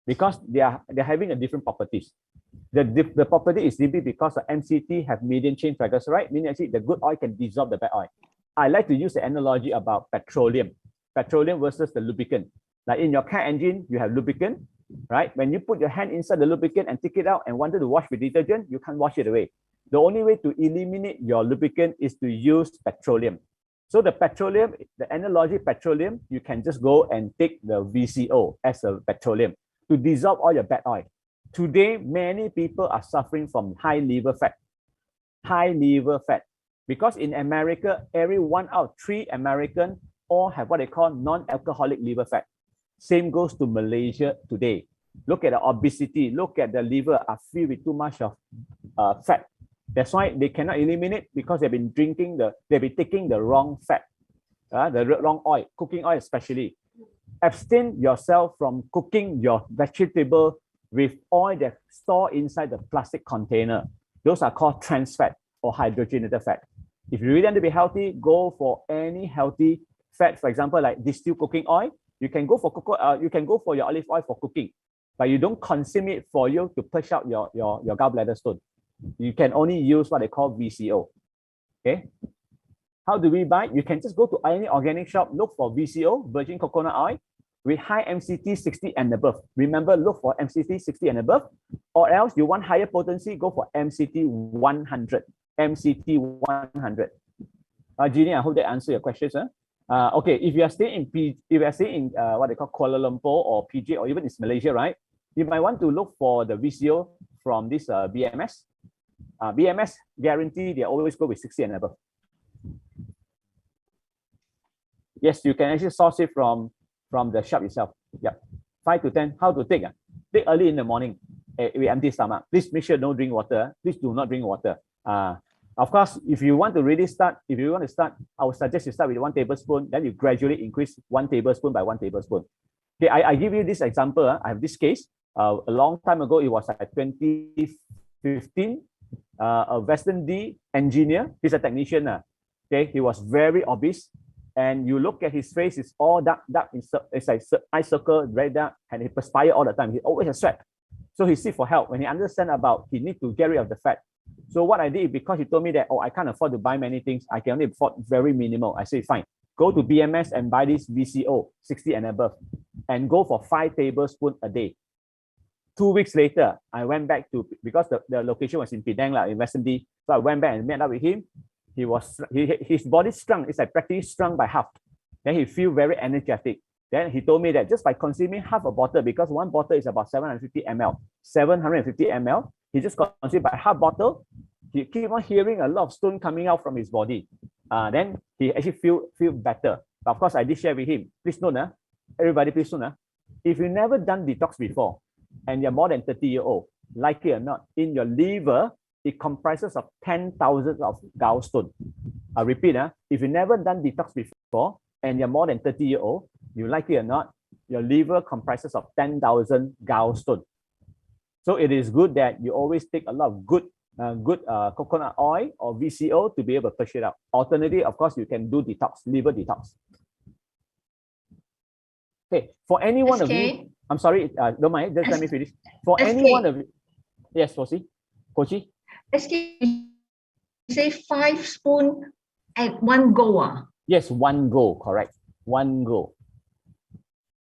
A: because they're having a different properties. The property is simply because the MCT have medium chain triglyceride, meaning actually the good oil can dissolve the bad oil. I like to use the analogy about petroleum versus the lubricant. Like in your car engine, you have lubricant, right? When you put your hand inside the lubricant and take it out and wanted to wash with detergent, you can't wash it away. The only way to eliminate your lubricant is to use petroleum. So the petroleum, the analogy petroleum, you can just go and take the VCO as a petroleum to dissolve all your bad oil. Today, many people are suffering from high liver fat. Because in America, every 1 out of 3 Americans all have what they call non-alcoholic liver fat. Same goes to Malaysia today. Look at the obesity, look at the liver are filled with too much of fat. That's why they cannot eliminate because they've been taking the wrong fat, the wrong oil, cooking oil especially. Abstain yourself from cooking your vegetable with oil that store inside the plastic container. Those are called trans fat or hydrogenated fat. If you really want to be healthy, go for any healthy fat. For example, like distilled cooking oil. You can go for your olive oil for cooking, but you don't consume it for you to push out your gallbladder stone. You can only use what they call VCO. Okay. How do we buy? You can just go to any organic shop, look for VCO, virgin coconut oil, with high MCT 60 and above. Remember, look for MCT 60 and above, or else you want higher potency, go for MCT 100. MCT 100. Jeannie, I hope that answers your questions. Okay, if you are staying in what they call Kuala Lumpur or PJ or even in Malaysia, right? You might want to look for the VCO from this BMS. BMS guarantee they always go with 60 and above. Yes, you can actually source it from the shop itself. Yeah, 5 to 10. How to take? Take early in the morning with empty stomach. Please make sure don't drink water. Please do not drink water. Of course, if you want to start, I would suggest you start with 1 tablespoon, then you gradually increase 1 tablespoon by 1 tablespoon. Okay, I give you this example. I have this case. A long time ago, it was like 2015. A Western D engineer, he's a technician. Okay, he was very obese and you look at his face, it's all dark, it's like eye circle, very dark, and he perspire all the time. He always has sweat. So he seek for help when he understand about he need to get rid of the fat. So what I did, because he told me that, oh, I can't afford to buy many things, I can only afford very minimal. I say, fine, go to BMS and buy this VCO, 60 and above, and go for 5 tablespoons a day. 2 weeks later, I went back to, because the location was in Penang, in Western D. So I went back and met up with him. His body shrunk. It's like practically shrunk by half. Then he feel very energetic. Then he told me that just by consuming half a bottle, because one bottle is about 750 ml, 750 ml, he just consumed by half bottle. He keep on hearing a lot of stone coming out from his body. Then he actually feel better. But of course, I did share with him. Please note, everybody, please note, if you've never done detox before and you're more than 30-year-old, like it or not, in your liver, it comprises of 10,000 of gallstone. I repeat, if you've never done detox before and you're more than 30-year-old, you like it or not, your liver comprises of 10,000 gallstone. So it is good that you always take a lot of good coconut oil or VCO to be able to push it out. Alternatively, of course, you can do detox, liver detox. Okay, for any one of you, I'm sorry, don't mind, just let me finish. For any one of you, yes, Kochi?
H: SK, say 5 spoons at one go.
A: Yes, one go, correct. One go.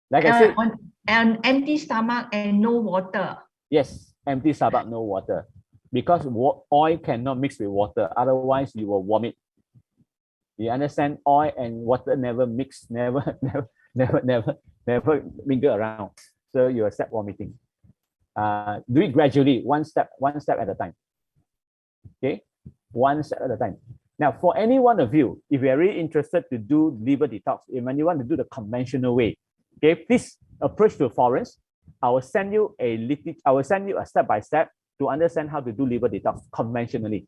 A: Like I said,
H: on an empty stomach and no water.
A: Yes, empty stomach, no water. Because oil cannot mix with water, otherwise you will vomit. You understand? Oil and water never mix, never mingle around. So you will start vomiting. Do it gradually, one step at a time. Okay, one step at a time. Now, for any one of you, if you are really interested to do liver detox, if you want to do the conventional way, okay, please approach to Florence. I will send you a step-by-step to understand how to do liver detox conventionally.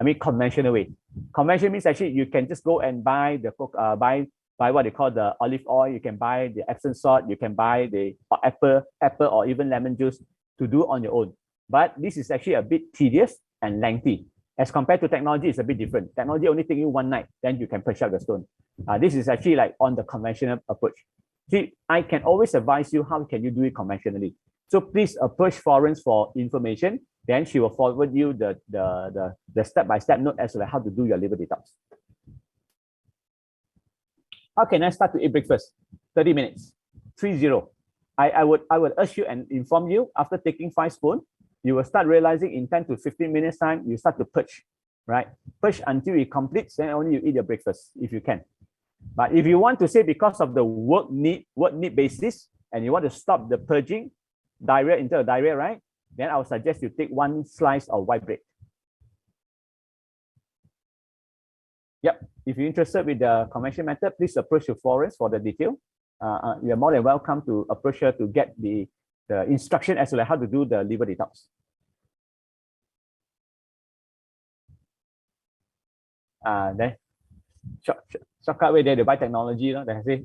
A: I mean, conventional way. Conventional means actually you can just go and buy the buy what they call the olive oil. You can buy the Epsom salt. You can buy the apple or even lemon juice to do on your own. But this is actually a bit tedious and lengthy. As compared to technology, it's a bit different. Technology only takes you one night, then you can push out the stone. This is actually like on the conventional approach. See, I can always advise you how can you do it conventionally. So please approach Florence for information. Then she will forward you the step-by-step note as to how to do your liver detox. How can I start to eat breakfast? 30 minutes, 30. I would urge you and inform you after taking 5 spoons, you will start realizing in 10 to 15 minutes time, you start to purge, right? Purge until it completes, then only you eat your breakfast if you can. But if you want to say because of the work need basis and you want to stop the purging, diarrhea into a diarrhea, right? Then I would suggest you take 1 slice of white bread. Yep. If you're interested with the conventional method, please approach your Florence for the detail. You're more than welcome to approach her to get the instruction as to how to do the liver detox. Then shortcut way there to buy technology, that I say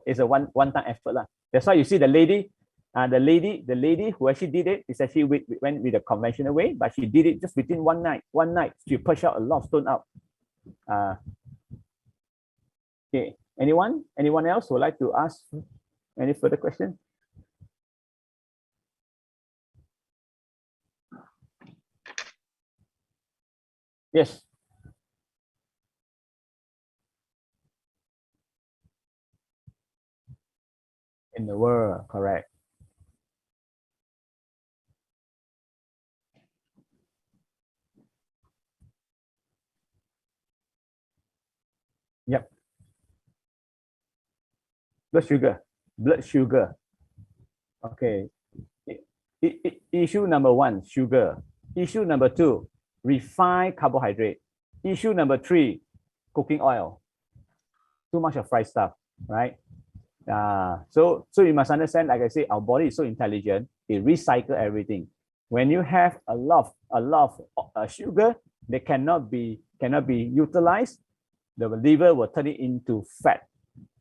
A: it's a one-time effort. That's why you see the lady who actually did it is actually went with the conventional way, but she did it just within one night. She pushed out a lot of stone out. Okay, anyone else who would like to ask any further questions? Yes. In the world, correct. Yep. Blood sugar. Okay. Issue number 1, sugar. Issue number 2, refined carbohydrate. Issue number 3, cooking oil. Too much of fried stuff, right? So you must understand, like I say, our body is so intelligent, it recycles everything. When you have a lot of sugar that cannot be utilized, the liver will turn it into fat.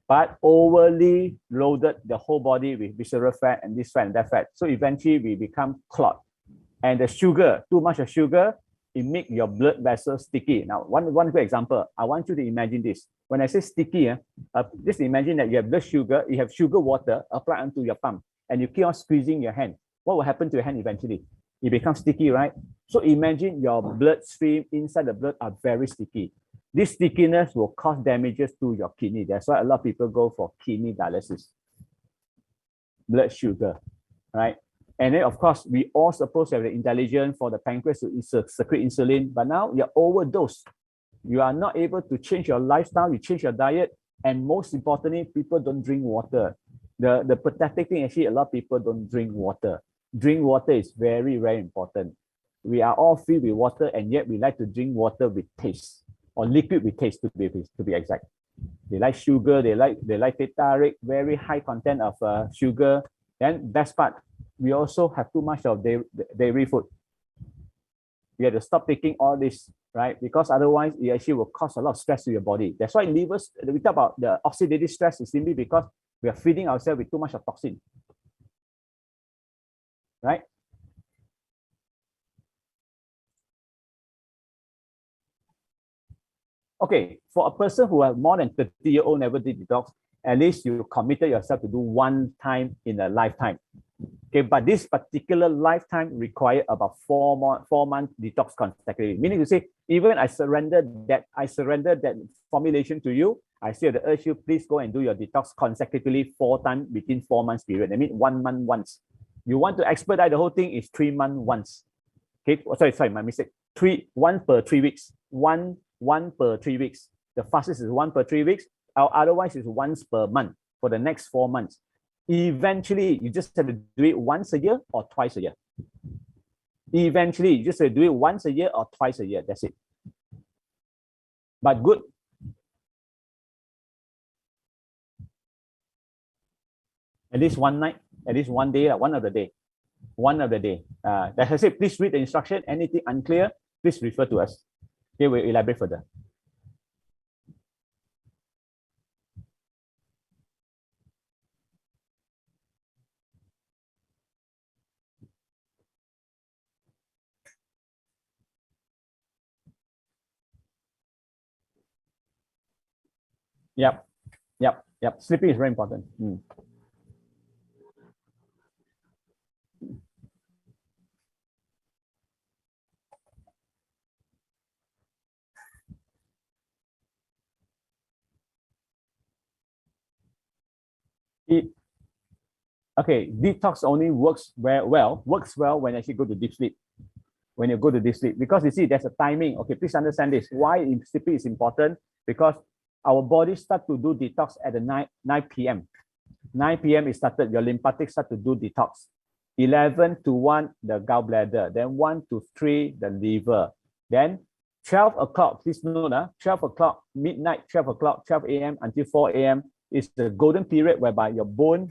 A: But overly loaded the whole body with visceral fat and this fat and that fat. So eventually we become clot. And the sugar, too much of sugar, it makes your blood vessels sticky. Now, one quick example, I want you to imagine this. When I say sticky, just imagine that you have blood sugar, you have sugar water applied onto your palm, and you keep on squeezing your hand. What will happen to your hand eventually? It becomes sticky, right? So imagine your bloodstream inside the blood are very sticky. This stickiness will cause damages to your kidney. That's why a lot of people go for kidney dialysis. Blood sugar, right? And then, of course, we all supposed to have the intelligence for the pancreas to secrete insulin, but now you're overdosed. You are not able to change your lifestyle, you change your diet, and most importantly, people don't drink water. The pathetic thing, actually, a lot of people don't drink water. Drink water is very, very important. We are all filled with water, and yet we like to drink water with taste, or liquid with taste, to be exact. They like sugar, they like Tartaric, very high content of sugar. And best part, we also have too much of dairy food. You have to stop taking all this, right? Because otherwise, it actually will cause a lot of stress to your body. That's why we talk about the oxidative stress is simply because we are feeding ourselves with too much of toxin, right? Okay, for a person who has more than 30-year-old never did detox, at least you committed yourself to do one time in a lifetime. Okay, but this particular lifetime require about 4 months detox consecutively. Meaning to say, even I surrendered that formulation to you, I still have to urge you, please go and do your detox consecutively 4 times within 4 months period. I mean 1 month once. You want to expedite the whole thing, is 3 months once. Okay, sorry, my mistake. 1 per 3 weeks. One per 3 weeks. The fastest is 1 per 3 weeks. Otherwise, it's once per month for the next 4 months. Eventually, you just have to do it once a year or twice a year. Eventually, you just have to do it once a year or twice a year. That's it. But good. At least one night, at least one day, one of the day. As I said, please read the instruction. Anything unclear, please refer to us. Okay, we'll elaborate further. Yep. Sleeping is very important. Okay, detox only works well when you actually go to deep sleep. When you go to deep sleep, because you see, there's a timing. Okay, please understand this. Why sleeping is important? Because our body start to do detox at the 9 p.m. 9 p.m. it started, your lymphatics start to do detox. 11 to 1, the gallbladder. Then 1 to 3, the liver. Then 12 o'clock, please note, 12 o'clock, midnight, 12 o'clock, 12 a.m. until 4 a.m. is the golden period whereby your bone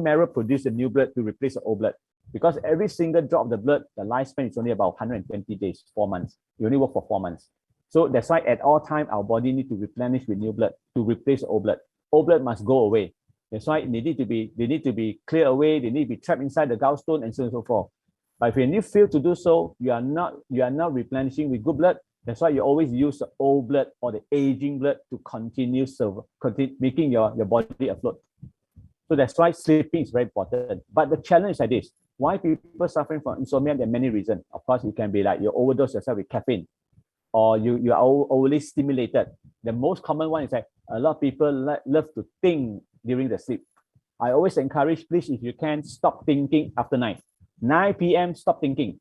A: marrow produces the new blood to replace the old blood. Because every single drop of the blood, the lifespan is only about 120 days, 4 months. You only work for 4 months. So that's why at all time, our body needs to replenish with new blood to replace the old blood. Old blood must go away. That's why they need to be cleared away. They need to be trapped inside the gallstone and so on and so forth. But if you fail to do so, you are not replenishing with good blood. That's why you always use the old blood or the aging blood to continue making your body afloat. So that's why sleeping is very important. But the challenge is like this. Why people suffering from insomnia? There are many reasons. Of course, it can be like you overdose yourself with caffeine, or you are overly stimulated. The most common one is that a lot of people love to think during the sleep. I always encourage, please, if you can, stop thinking after 9 p.m. Stop thinking.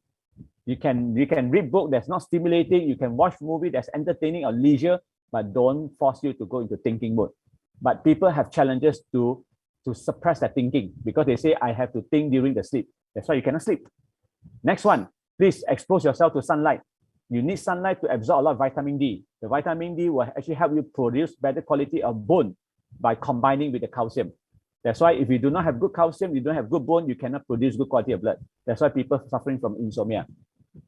A: You can read book that's not stimulating. You can watch movie that's entertaining or leisure, but don't force you to go into thinking mode. But people have challenges to suppress that thinking because they say, I have to think during the sleep. That's why you cannot sleep. Next one, please expose yourself to sunlight. You need sunlight to absorb a lot of vitamin D. The vitamin D will actually help you produce better quality of bone by combining with the calcium. That's why if you do not have good calcium, you don't have good bone, you cannot produce good quality of blood. That's why people are suffering from insomnia.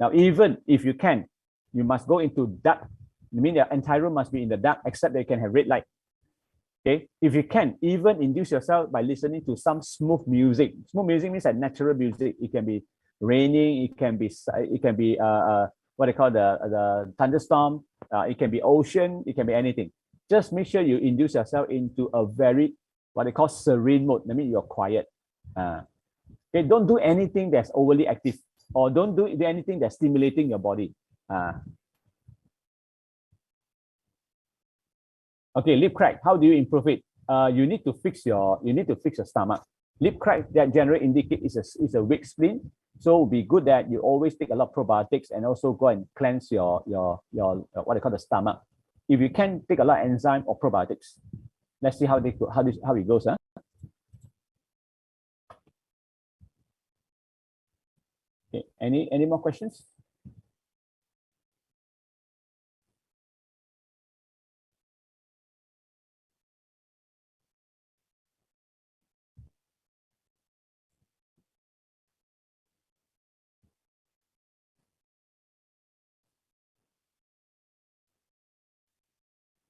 A: Now, even if you can, you must go into dark. I mean, the entire room must be in the dark, except they can have red light. Okay, if you can, even induce yourself by listening to some smooth music. Smooth music means like natural music. It can be raining. It can be what they call the thunderstorm. It can be ocean, it can be anything. Just make sure you induce yourself into a very, what they call serene mode. That means you're quiet. Okay, don't do anything that's overly active, or don't do anything that's stimulating your body. Okay, lip crack. How do you improve it? You need to fix your stomach. Lip crack that generally indicate is a weak spleen. So it would be good that you always take a lot of probiotics and also go and cleanse your what they call the stomach. If you can, take a lot of enzyme or probiotics. Let's see how it goes. Okay. Any more questions?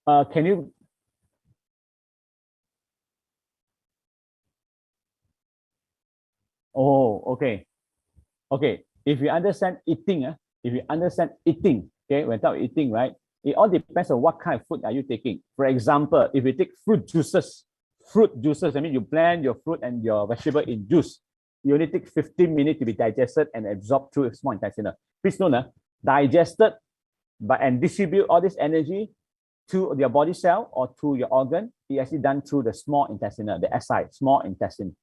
A: Can you? Oh, okay. Okay. If you understand eating, okay, when talk eating, right? It all depends on what kind of food are you taking. For example, if you take fruit juices, I mean, you blend your fruit and your vegetable in juice, you only take 15 minutes to be digested and absorbed through small intestine. Please note, digested and distribute all this energy to your body cell or to your organ, it's actually done through the small intestine, the SI, small intestine,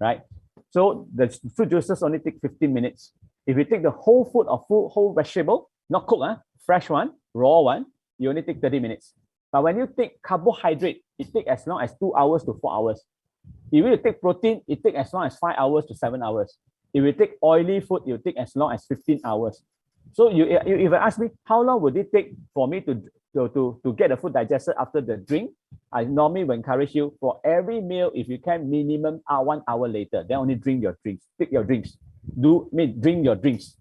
A: right? So the fruit juices only take 15 minutes. If you take the whole food or whole vegetable, not cooked, fresh one, raw one, you only take 30 minutes. But when you take carbohydrate, it takes as long as 2 hours to 4 hours. If you take protein, it takes as long as 5 hours to 7 hours. If you take oily food, it will take as long as 15 hours. So you ask me, how long would it take for me to get the food digested after the drink? I normally will encourage you, for every meal, if you can, minimum 1 hour later, then only drink your drinks. Take your drinks. Drink your drinks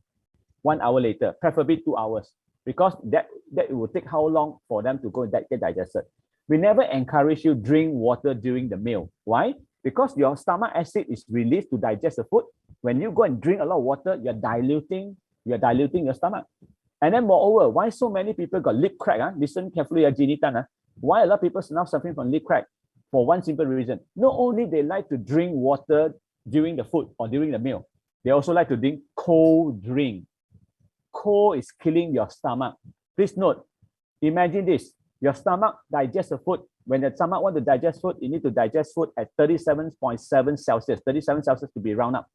A: 1 hour later, preferably 2 hours, because that will take how long for them to go and get digested. We never encourage you drink water during the meal. Why? Because your stomach acid is released to digest the food. When you go and drink a lot of water, you're diluting your stomach. And then moreover, why so many people got lip crack? Listen carefully, Jeannie Tan. Why a lot of people are now suffering from lip crack? For one simple reason. Not only they like to drink water during the food or during the meal, they also like to drink cold drink. Cold is killing your stomach. Please note, imagine this. Your stomach digests the food. When the stomach wants to digest food, you need to digest food at 37.7 Celsius. 37 Celsius to be round up.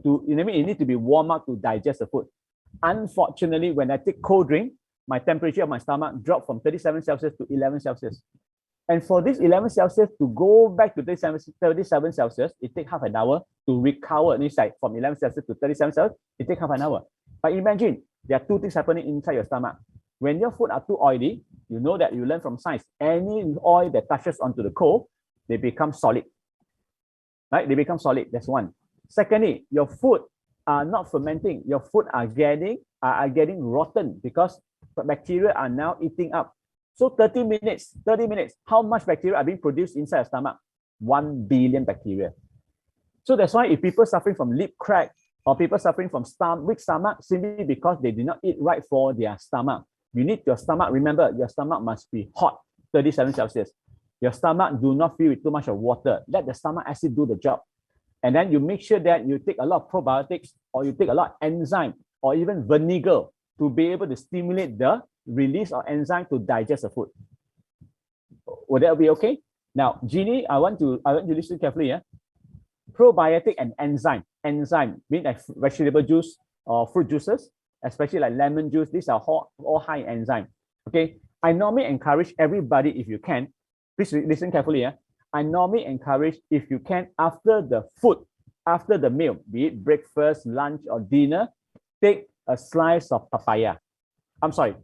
A: It needs to be warm up to digest the food. Unfortunately, when I take cold drink, my temperature of my stomach dropped from 37 Celsius to 11 Celsius. And for this 11 Celsius to go back to 37 Celsius, it takes half an hour to recover. And it's like from 11 Celsius to 37 Celsius, it takes half an hour. But imagine, there are two things happening inside your stomach. When your food are too oily, you know that you learn from science, any oil that touches onto the coal, they become solid. Right? They become solid. That's one. Secondly, your food are not fermenting. Your food are getting rotten because bacteria are now eating up. So 30 minutes, how much bacteria are being produced inside your stomach? 1 billion bacteria. So that's why if people suffering from lip crack or people suffering from weak stomach, simply because they did not eat right for their stomach. You need your stomach, remember, your stomach must be hot, 37 Celsius. Your stomach do not fill with too much of water. Let the stomach acid do the job. And then you make sure that you take a lot of probiotics or you take a lot of enzyme or even vinegar to be able to stimulate the release of enzyme to digest the food. Would that be okay? Now, Jeannie, I want you to listen carefully. Probiotic and enzyme. Enzyme means like vegetable juice or fruit juices, especially like lemon juice. These are all high enzyme. Okay. I normally encourage everybody, if you can, please listen carefully. I normally encourage, if you can, after the food, after the meal, be it breakfast, lunch, or dinner, take a slice of papaya. I'm sorry,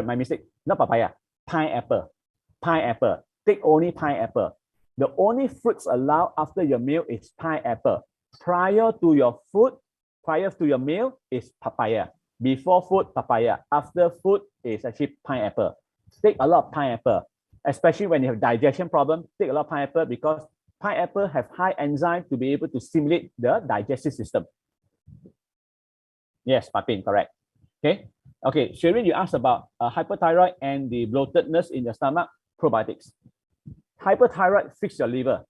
A: my mistake. Not papaya, pineapple. Pineapple. Take only pineapple. The only fruits allowed after your meal is pineapple. Prior to your food, prior to your meal is papaya. Before food, papaya. After food is actually pineapple. Take a lot of pineapple. Especially when you have digestion problem, take a lot of pineapple because pineapple have high enzyme to be able to stimulate the digestive system. Yes, Papin, correct. Okay. Okay, Shirin, you asked about hyperthyroid and the bloatedness in your stomach, probiotics. Hyperthyroid fix your liver.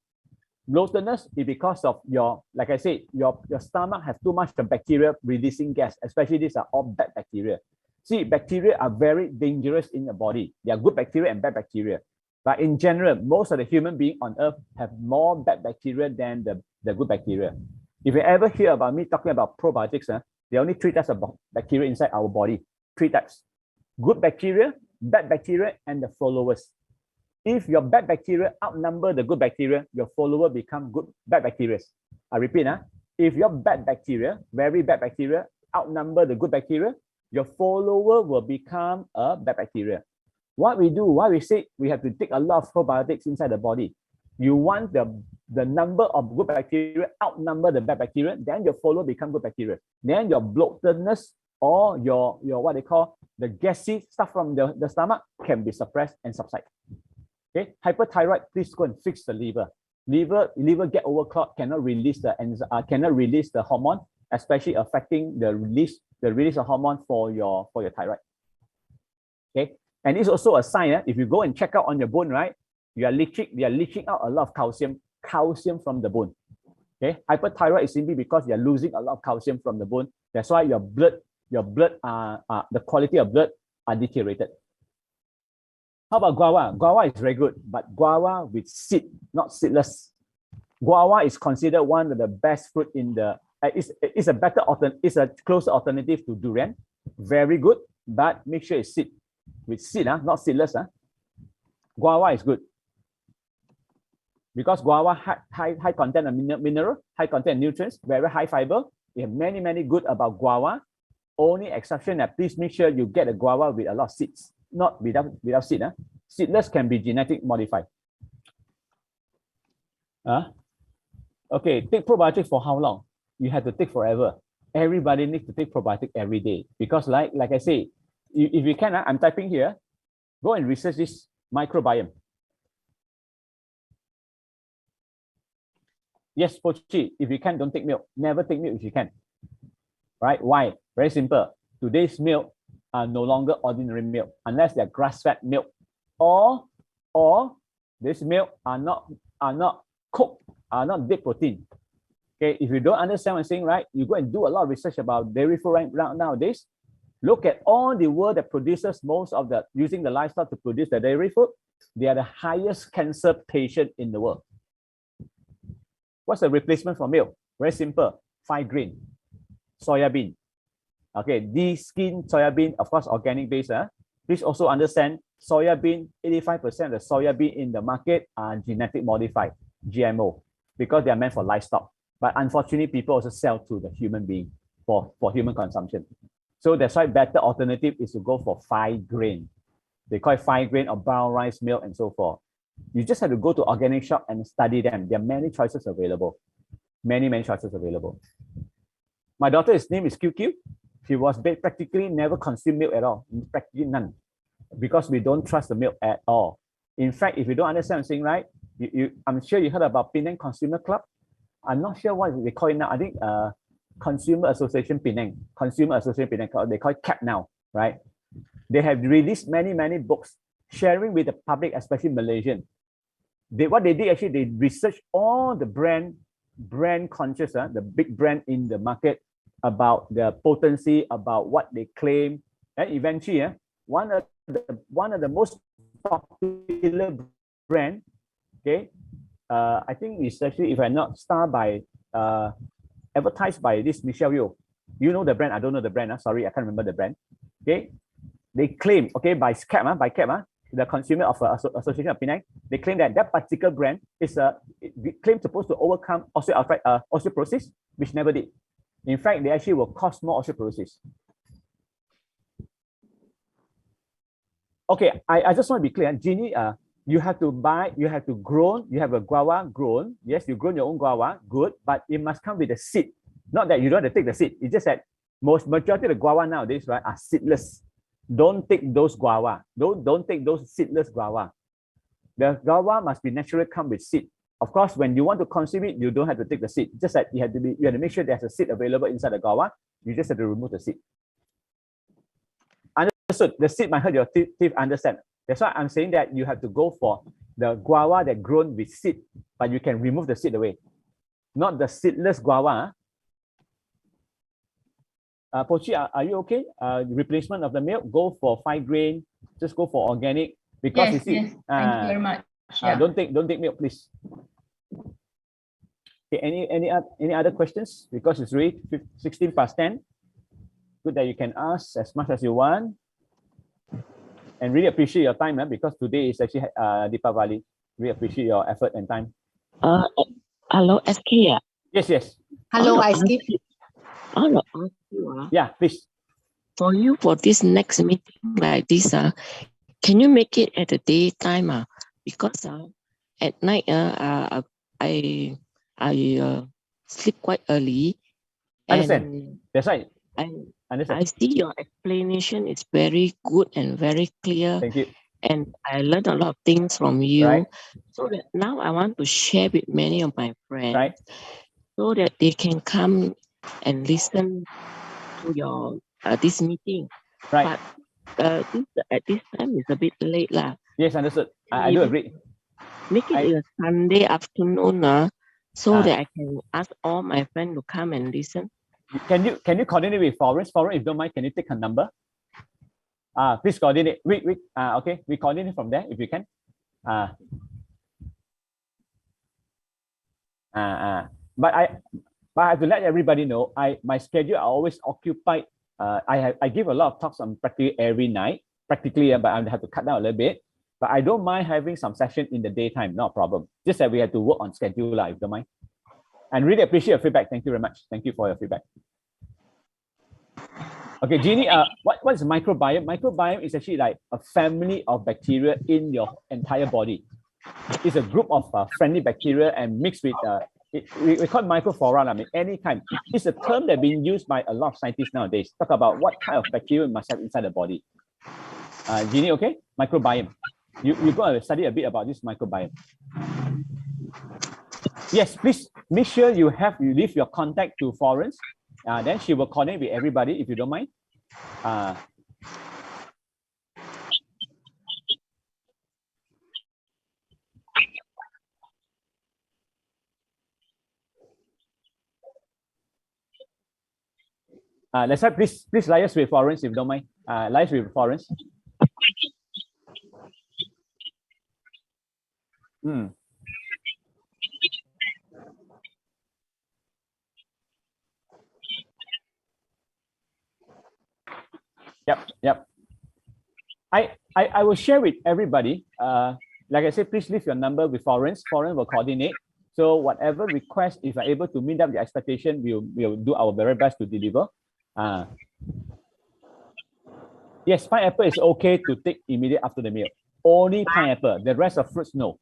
A: Bloatedness is because of your, like I said, your stomach has too much bacteria releasing gas, especially these are all bad bacteria. See, bacteria are very dangerous in the body. They are good bacteria and bad bacteria. But in general, most of the human beings on earth have more bad bacteria than the good bacteria. If you ever hear about me talking about probiotics, there are only 3 types of bacteria inside our body. 3 types: good bacteria, bad bacteria, and the followers. If your bad bacteria outnumber the good bacteria, your follower become bad bacteria. I repeat, if your bad bacteria, very bad bacteria, outnumber the good bacteria, your follower will become a bad bacteria. What we do, why we say we have to take a lot of probiotics inside the body. You want the number of good bacteria outnumber the bad bacteria, then your follower become good bacteria. Then your bloatedness or your what they call the gassy stuff from the stomach can be suppressed and subside. Okay, hyperthyroid, please go and fix the liver. Liver get overclogged, cannot release the hormone, especially affecting the release of hormone for your thyroid. Okay, and it's also a sign. If you go and check out on your bone, right, we are leaching out a lot of calcium from the bone. Okay, hyperthyroid is simply because you are losing a lot of calcium from the bone. That's why your blood, the quality of blood are deteriorated. How about guava? Guava is very good, but guava with seed, not seedless. Guava is considered one of the best fruit in the. It's a closer alternative to durian. Very good, but make sure it's seed. With seed, not seedless. Guava is good because guava high content of mineral, high content of nutrients, very high fiber. We have many good about guava. Only exception that please make sure you get a guava with a lot of seeds. Not without seed. Seedless can be genetic modified. Okay, take probiotics for how long? You have to take forever. Everybody needs to take probiotic every day because like I say, if you can, I'm typing here, go and research this microbiome. Yes, Pochi, if you can, don't take milk. Never take milk if you can. Right? Why? Very simple. Today's milk are no longer ordinary milk unless they're grass-fed milk, or this milk are not cooked, are not dead protein. Okay, if you don't understand what I'm saying, right, you go and do a lot of research about dairy food right nowadays. Look at all the world that produces most of the using the livestock to produce the dairy food. They are the highest cancer patient in the world. What's the replacement for milk? Very simple. 5 grain, soya bean. Okay, de-skinned soya bean, of course, organic base. Please also understand, soya bean, 85% of the soya bean in the market are genetic modified, GMO, because they are meant for livestock. But unfortunately, people also sell to the human being for human consumption. So that's why better alternative is to go for 5 grain. They call it 5 grain of brown rice milk and so forth. You just have to go to organic shop and study them. There are many choices available. Many choices available. My daughter's name is QQ. She was practically never consumed milk at all, practically none, because we don't trust the milk at all. In fact, if you don't understand what I'm saying, right, I'm sure you heard about Penang Consumer Club. I'm not sure what they call it now. I think Consumer Association Penang, they call it CAP now, right? They have released many books sharing with the public, especially Malaysian. What they did actually, they researched all the brand conscious, the big brand in the market, about the potency, about what they claim, and eventually, one of the most popular brand, okay, I think it's actually, if I'm not advertised by this Michelle Yeoh. You know the brand? I don't know the brand. Sorry, I can't remember the brand. Okay, they claim, okay, by CAP, the Consumer Association of Penang, they claim that particular brand is supposed to overcome osteoporosis, which never did. In fact, they actually will cause more osteoporosis. Okay, I just want to be clear, Jeannie, you have to grow, you have a guava grown. Yes, you grown your own guava, good, but it must come with a seed. Not that you don't have to take the seed. It's just that majority of the guava nowadays, right, are seedless. Don't take those guava. Don't take those seedless guava. The guava must be naturally come with seed. Of course, when you want to consume it, you don't have to take the seed. Just that you have to make sure there's a seed available inside the guava. You just have to remove the seed. understood. The seed might hurt your teeth, understand. That's why I'm saying that you have to go for the guava that grown with seed, but you can remove the seed away. Not the seedless guava. Pochi, are you okay? Replacement of the milk, go for 5 grain. Just go for organic because you see.
H: Yes. Thank you very much.
A: Don't take milk, please. Okay, any other questions? Because it's really 16 past 10. Good that you can ask as much as you want. And really appreciate your time, because today is actually Deepavali. Really appreciate your effort and time.
I: Hello, SK.
A: Yes.
I: Hello,
J: bySK.
I: I want to ask you,
A: yeah, please.
I: For you, for this next meeting like this, can you make it at the daytime? Because at night, I sleep quite early.
A: Understand. That's right.
I: I see your explanation is very good and very clear.
A: Thank you.
I: And I learned a lot of things from you.
A: Right.
I: So that now I want to share with many of my friends,
A: right,
I: so that they can come and listen to your this meeting.
A: Right.
I: But at this time it's a bit late lah.
A: Yes, understood. I do agree.
I: Make it a Sunday afternoon, so that I can ask all my friends to come and listen.
A: Can you coordinate with Florence? Florence, if you don't mind, can you take her number? Please coordinate. Okay, we coordinate from there if you can. But I have to let everybody know, my schedule are always occupied. I give a lot of talks on practically every night, but I have to cut down a little bit. But I don't mind having some session in the daytime, not a problem. Just that we have to work on schedule, if you don't mind. And really appreciate your feedback. Thank you very much. Thank you for your feedback. Okay, Jeannie, what is microbiome? Microbiome is actually like a family of bacteria in your entire body. It's a group of friendly bacteria and mixed with, we call it microflora, any kind. It's a term that's being used by a lot of scientists nowadays. Talk about what kind of bacteria you must have inside the body. Jeannie, okay? Microbiome. You're going to study a bit about this microbiome. Yes, please make sure you leave your contact to Florence. Then she will coordinate with everybody, if you don't mind. Let's have, please liaise with Florence, if you don't mind. Liaise with Florence. Yep. I will share with everybody. Like I said, please leave your number with Florence. Florence will coordinate. So whatever request, if you're able to meet up the expectation, we'll do our very best to deliver. Yes, pineapple is okay to take immediately after the meal. Only pineapple. The rest of fruits, no.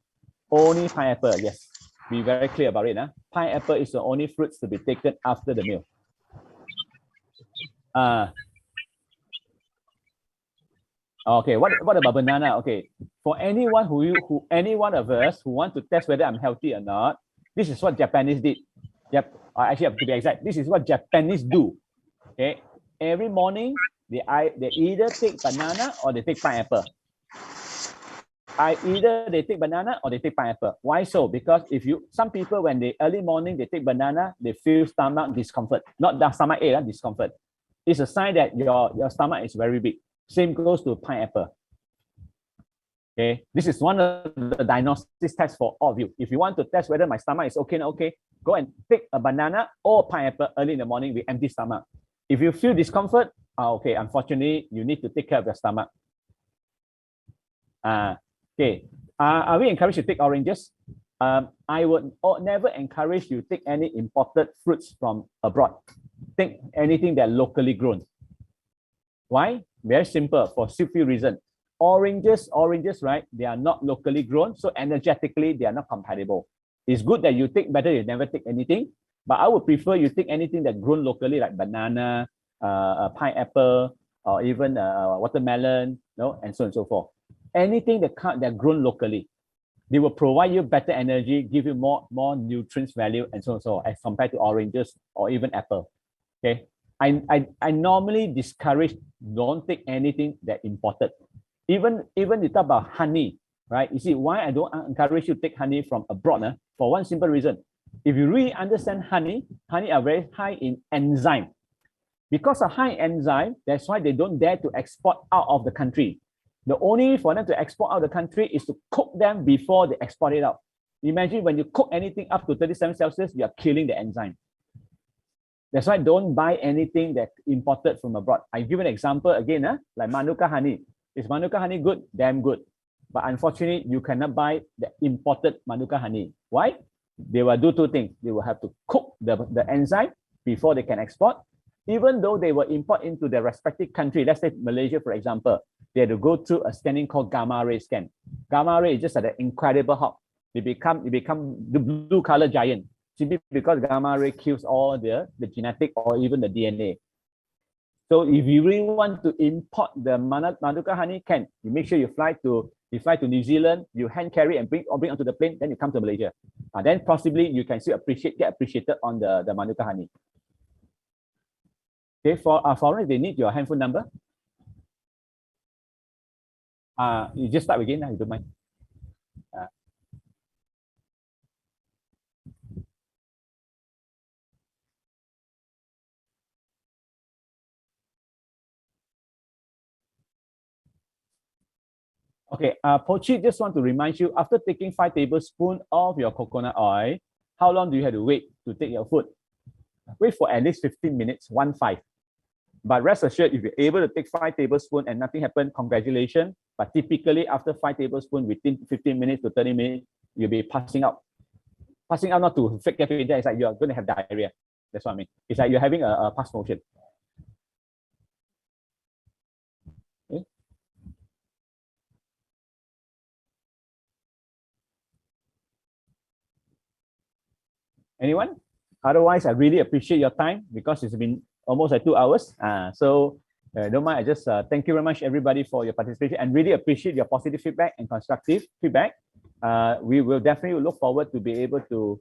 A: Only pineapple, yes. Be very clear about it. Pineapple is the only fruits to be taken after the meal. Okay, what about banana? Okay, for anyone any one of us who want to test whether I'm healthy or not, this is what Japanese did. Yep, actually, to be exact, this is what Japanese do. Okay, every morning they either take banana or they take pineapple. Either they take banana or they take pineapple. Why so? Because some people, when they early morning they take banana, they feel stomach discomfort, not the stomach ache, discomfort. It's a sign that your stomach is very big. Same goes to pineapple. Okay, this is one of the diagnostic tests for all of you. If you want to test whether my stomach is okay or not okay, go and take a banana or pineapple early in the morning with empty stomach. If you feel discomfort, okay, unfortunately, you need to take care of your stomach. Okay, are we encouraged to take oranges? I would never encourage you to take any imported fruits from abroad. Take anything that locally grown. Why? Very simple, for a few reasons. Oranges, right? They are not locally grown, so energetically, they are not compatible. It's good that you take, better you never take anything, but I would prefer you take anything that grown locally, like banana, pineapple, or even watermelon, and so on and so forth. Anything that grown locally, they will provide you better energy, give you more nutrients value, and so on and so on, as compared to oranges or even apple. Okay. I normally discourage, don't take anything that imported. Even you talk about honey, right? You see, why I don't encourage you to take honey from abroad? For one simple reason. If you really understand honey are very high in enzyme. Because of high enzyme, that's why they don't dare to export out of the country. The only way for them to export out of the country is to cook them before they export it out. Imagine when you cook anything up to 37 Celsius, you are killing the enzyme. That's why don't buy anything that imported from abroad. I give an example again, like Manuka honey. Is Manuka honey good? Damn good. But unfortunately, you cannot buy the imported Manuka honey. Why? They will do two things. They will have to cook the enzyme before they can export. Even though they will import into their respective country, let's say Malaysia, for example, they have to go through a scanning called gamma ray scan. Gamma ray is just like an incredible hawk. They become the blue color giant, simply because gamma ray kills all the genetic or even the DNA. So if you really want to import the Manuka honey, you make sure you fly to New Zealand, you hand carry and bring onto the plane, then you come to Malaysia. Then possibly you can still get appreciated on the Manuka honey. Okay, for foreigners, they need your handphone number. You just start again, you don't mind. Okay, Pochi, just want to remind you, after taking 5 tablespoons of your coconut oil, how long do you have to wait to take your food? Wait for at least 15 minutes, 1-5. But rest assured, if you're able to take 5 tablespoons and nothing happened, congratulations. But typically, after 5 tablespoons, within 15 minutes to 30 minutes, you'll be passing out. Passing out not to fake caffeine, it's like you're going to have diarrhea. That's what I mean. It's like you're having a pass motion. Okay. Anyone? Otherwise, I really appreciate your time because it's been almost like 2 hours. Don't mind. I just thank you very much, everybody, for your participation, and really appreciate your positive feedback and constructive feedback. We will definitely look forward to be able to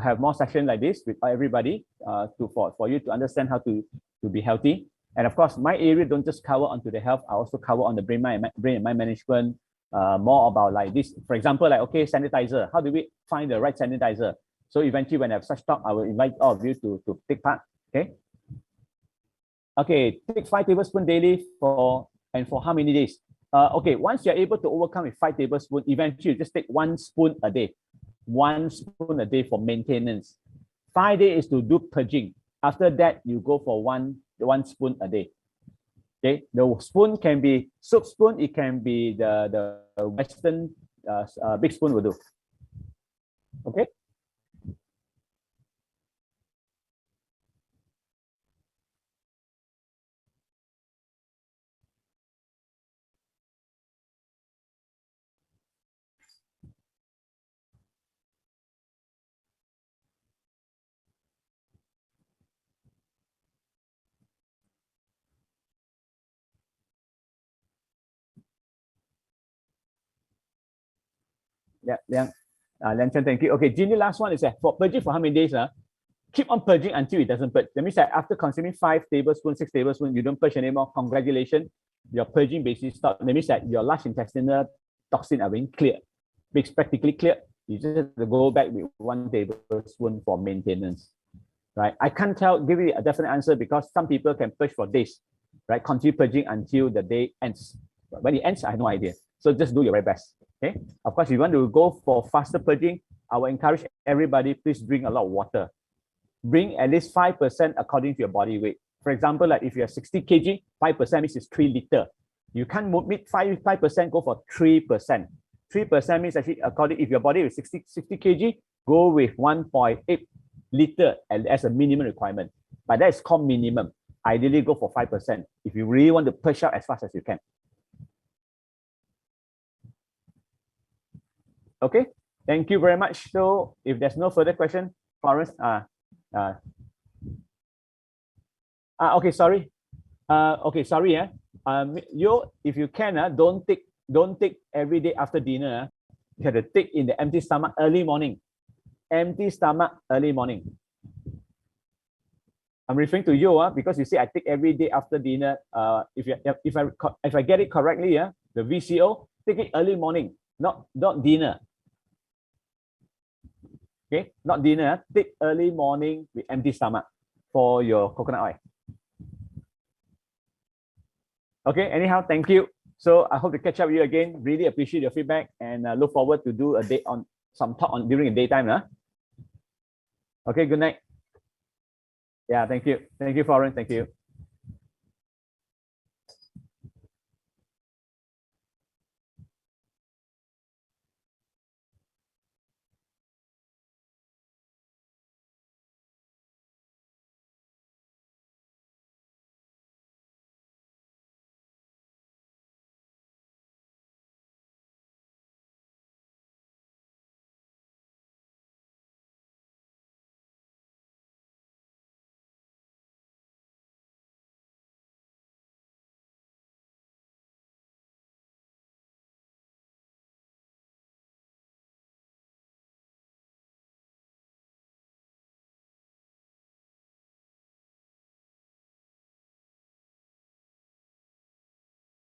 A: have more sessions like this with everybody for you to understand how to be healthy. And of course, my area don't just cover onto the health. I also cover on the brain and mind management. More about like this, for example, like sanitizer. How do we find the right sanitizer? So eventually, when I have such talk, I will invite all of you to take part. Okay. Okay, take 5 tablespoons daily for how many days? Okay, once you're able to overcome with 5 tablespoons, eventually you just take 1 spoon a day. 1 spoon a day for maintenance. 5 days is to do purging. After that, you go for one spoon a day. Okay, the spoon can be soup spoon. It can be the Western big spoon will do. Okay. Yeah. Lian, thank you. Okay, Ginny, last one is for purging for how many days? Keep on purging until it doesn't purge. That means that after consuming 5 tablespoons, 6 tablespoons, you don't purge anymore. Congratulations, your purging basically stopped. That means that your large intestinal toxin are being cleared. It's practically cleared. You just have to go back with 1 tablespoon for maintenance. Right? I can't give you a definite answer because some people can purge for days. Right? Continue purging until the day ends. But when it ends, I have no idea. So just do your very best. Okay. Of course, if you want to go for faster purging, I will encourage everybody, please drink a lot of water. Bring at least 5% according to your body weight. For example, like if you're 60 kg, 5% means it's 3 liters. You can't meet 5%, go for 3%. 3% means actually if your body is 60 kg, go with 1.8 liter as a minimum requirement. But that is called minimum. Ideally, go for 5% if you really want to push out as fast as you can. Okay, thank you very much. So if there's no further question, Florence, okay, sorry. Okay, sorry. If you can, don't take every day after dinner. You have to take in the empty stomach early morning. Empty stomach early morning. I'm referring to you, because you say I take every day after dinner. If I get it correctly, the VCO, take it early morning, not dinner. Okay, not dinner. Take early morning with empty stomach for your coconut oil. Okay, anyhow, thank you. So I hope to catch up with you again. Really appreciate your feedback and look forward to do a date on some talk on during the daytime. Okay, good night. Yeah, thank you. Thank you, Florence. Thank you.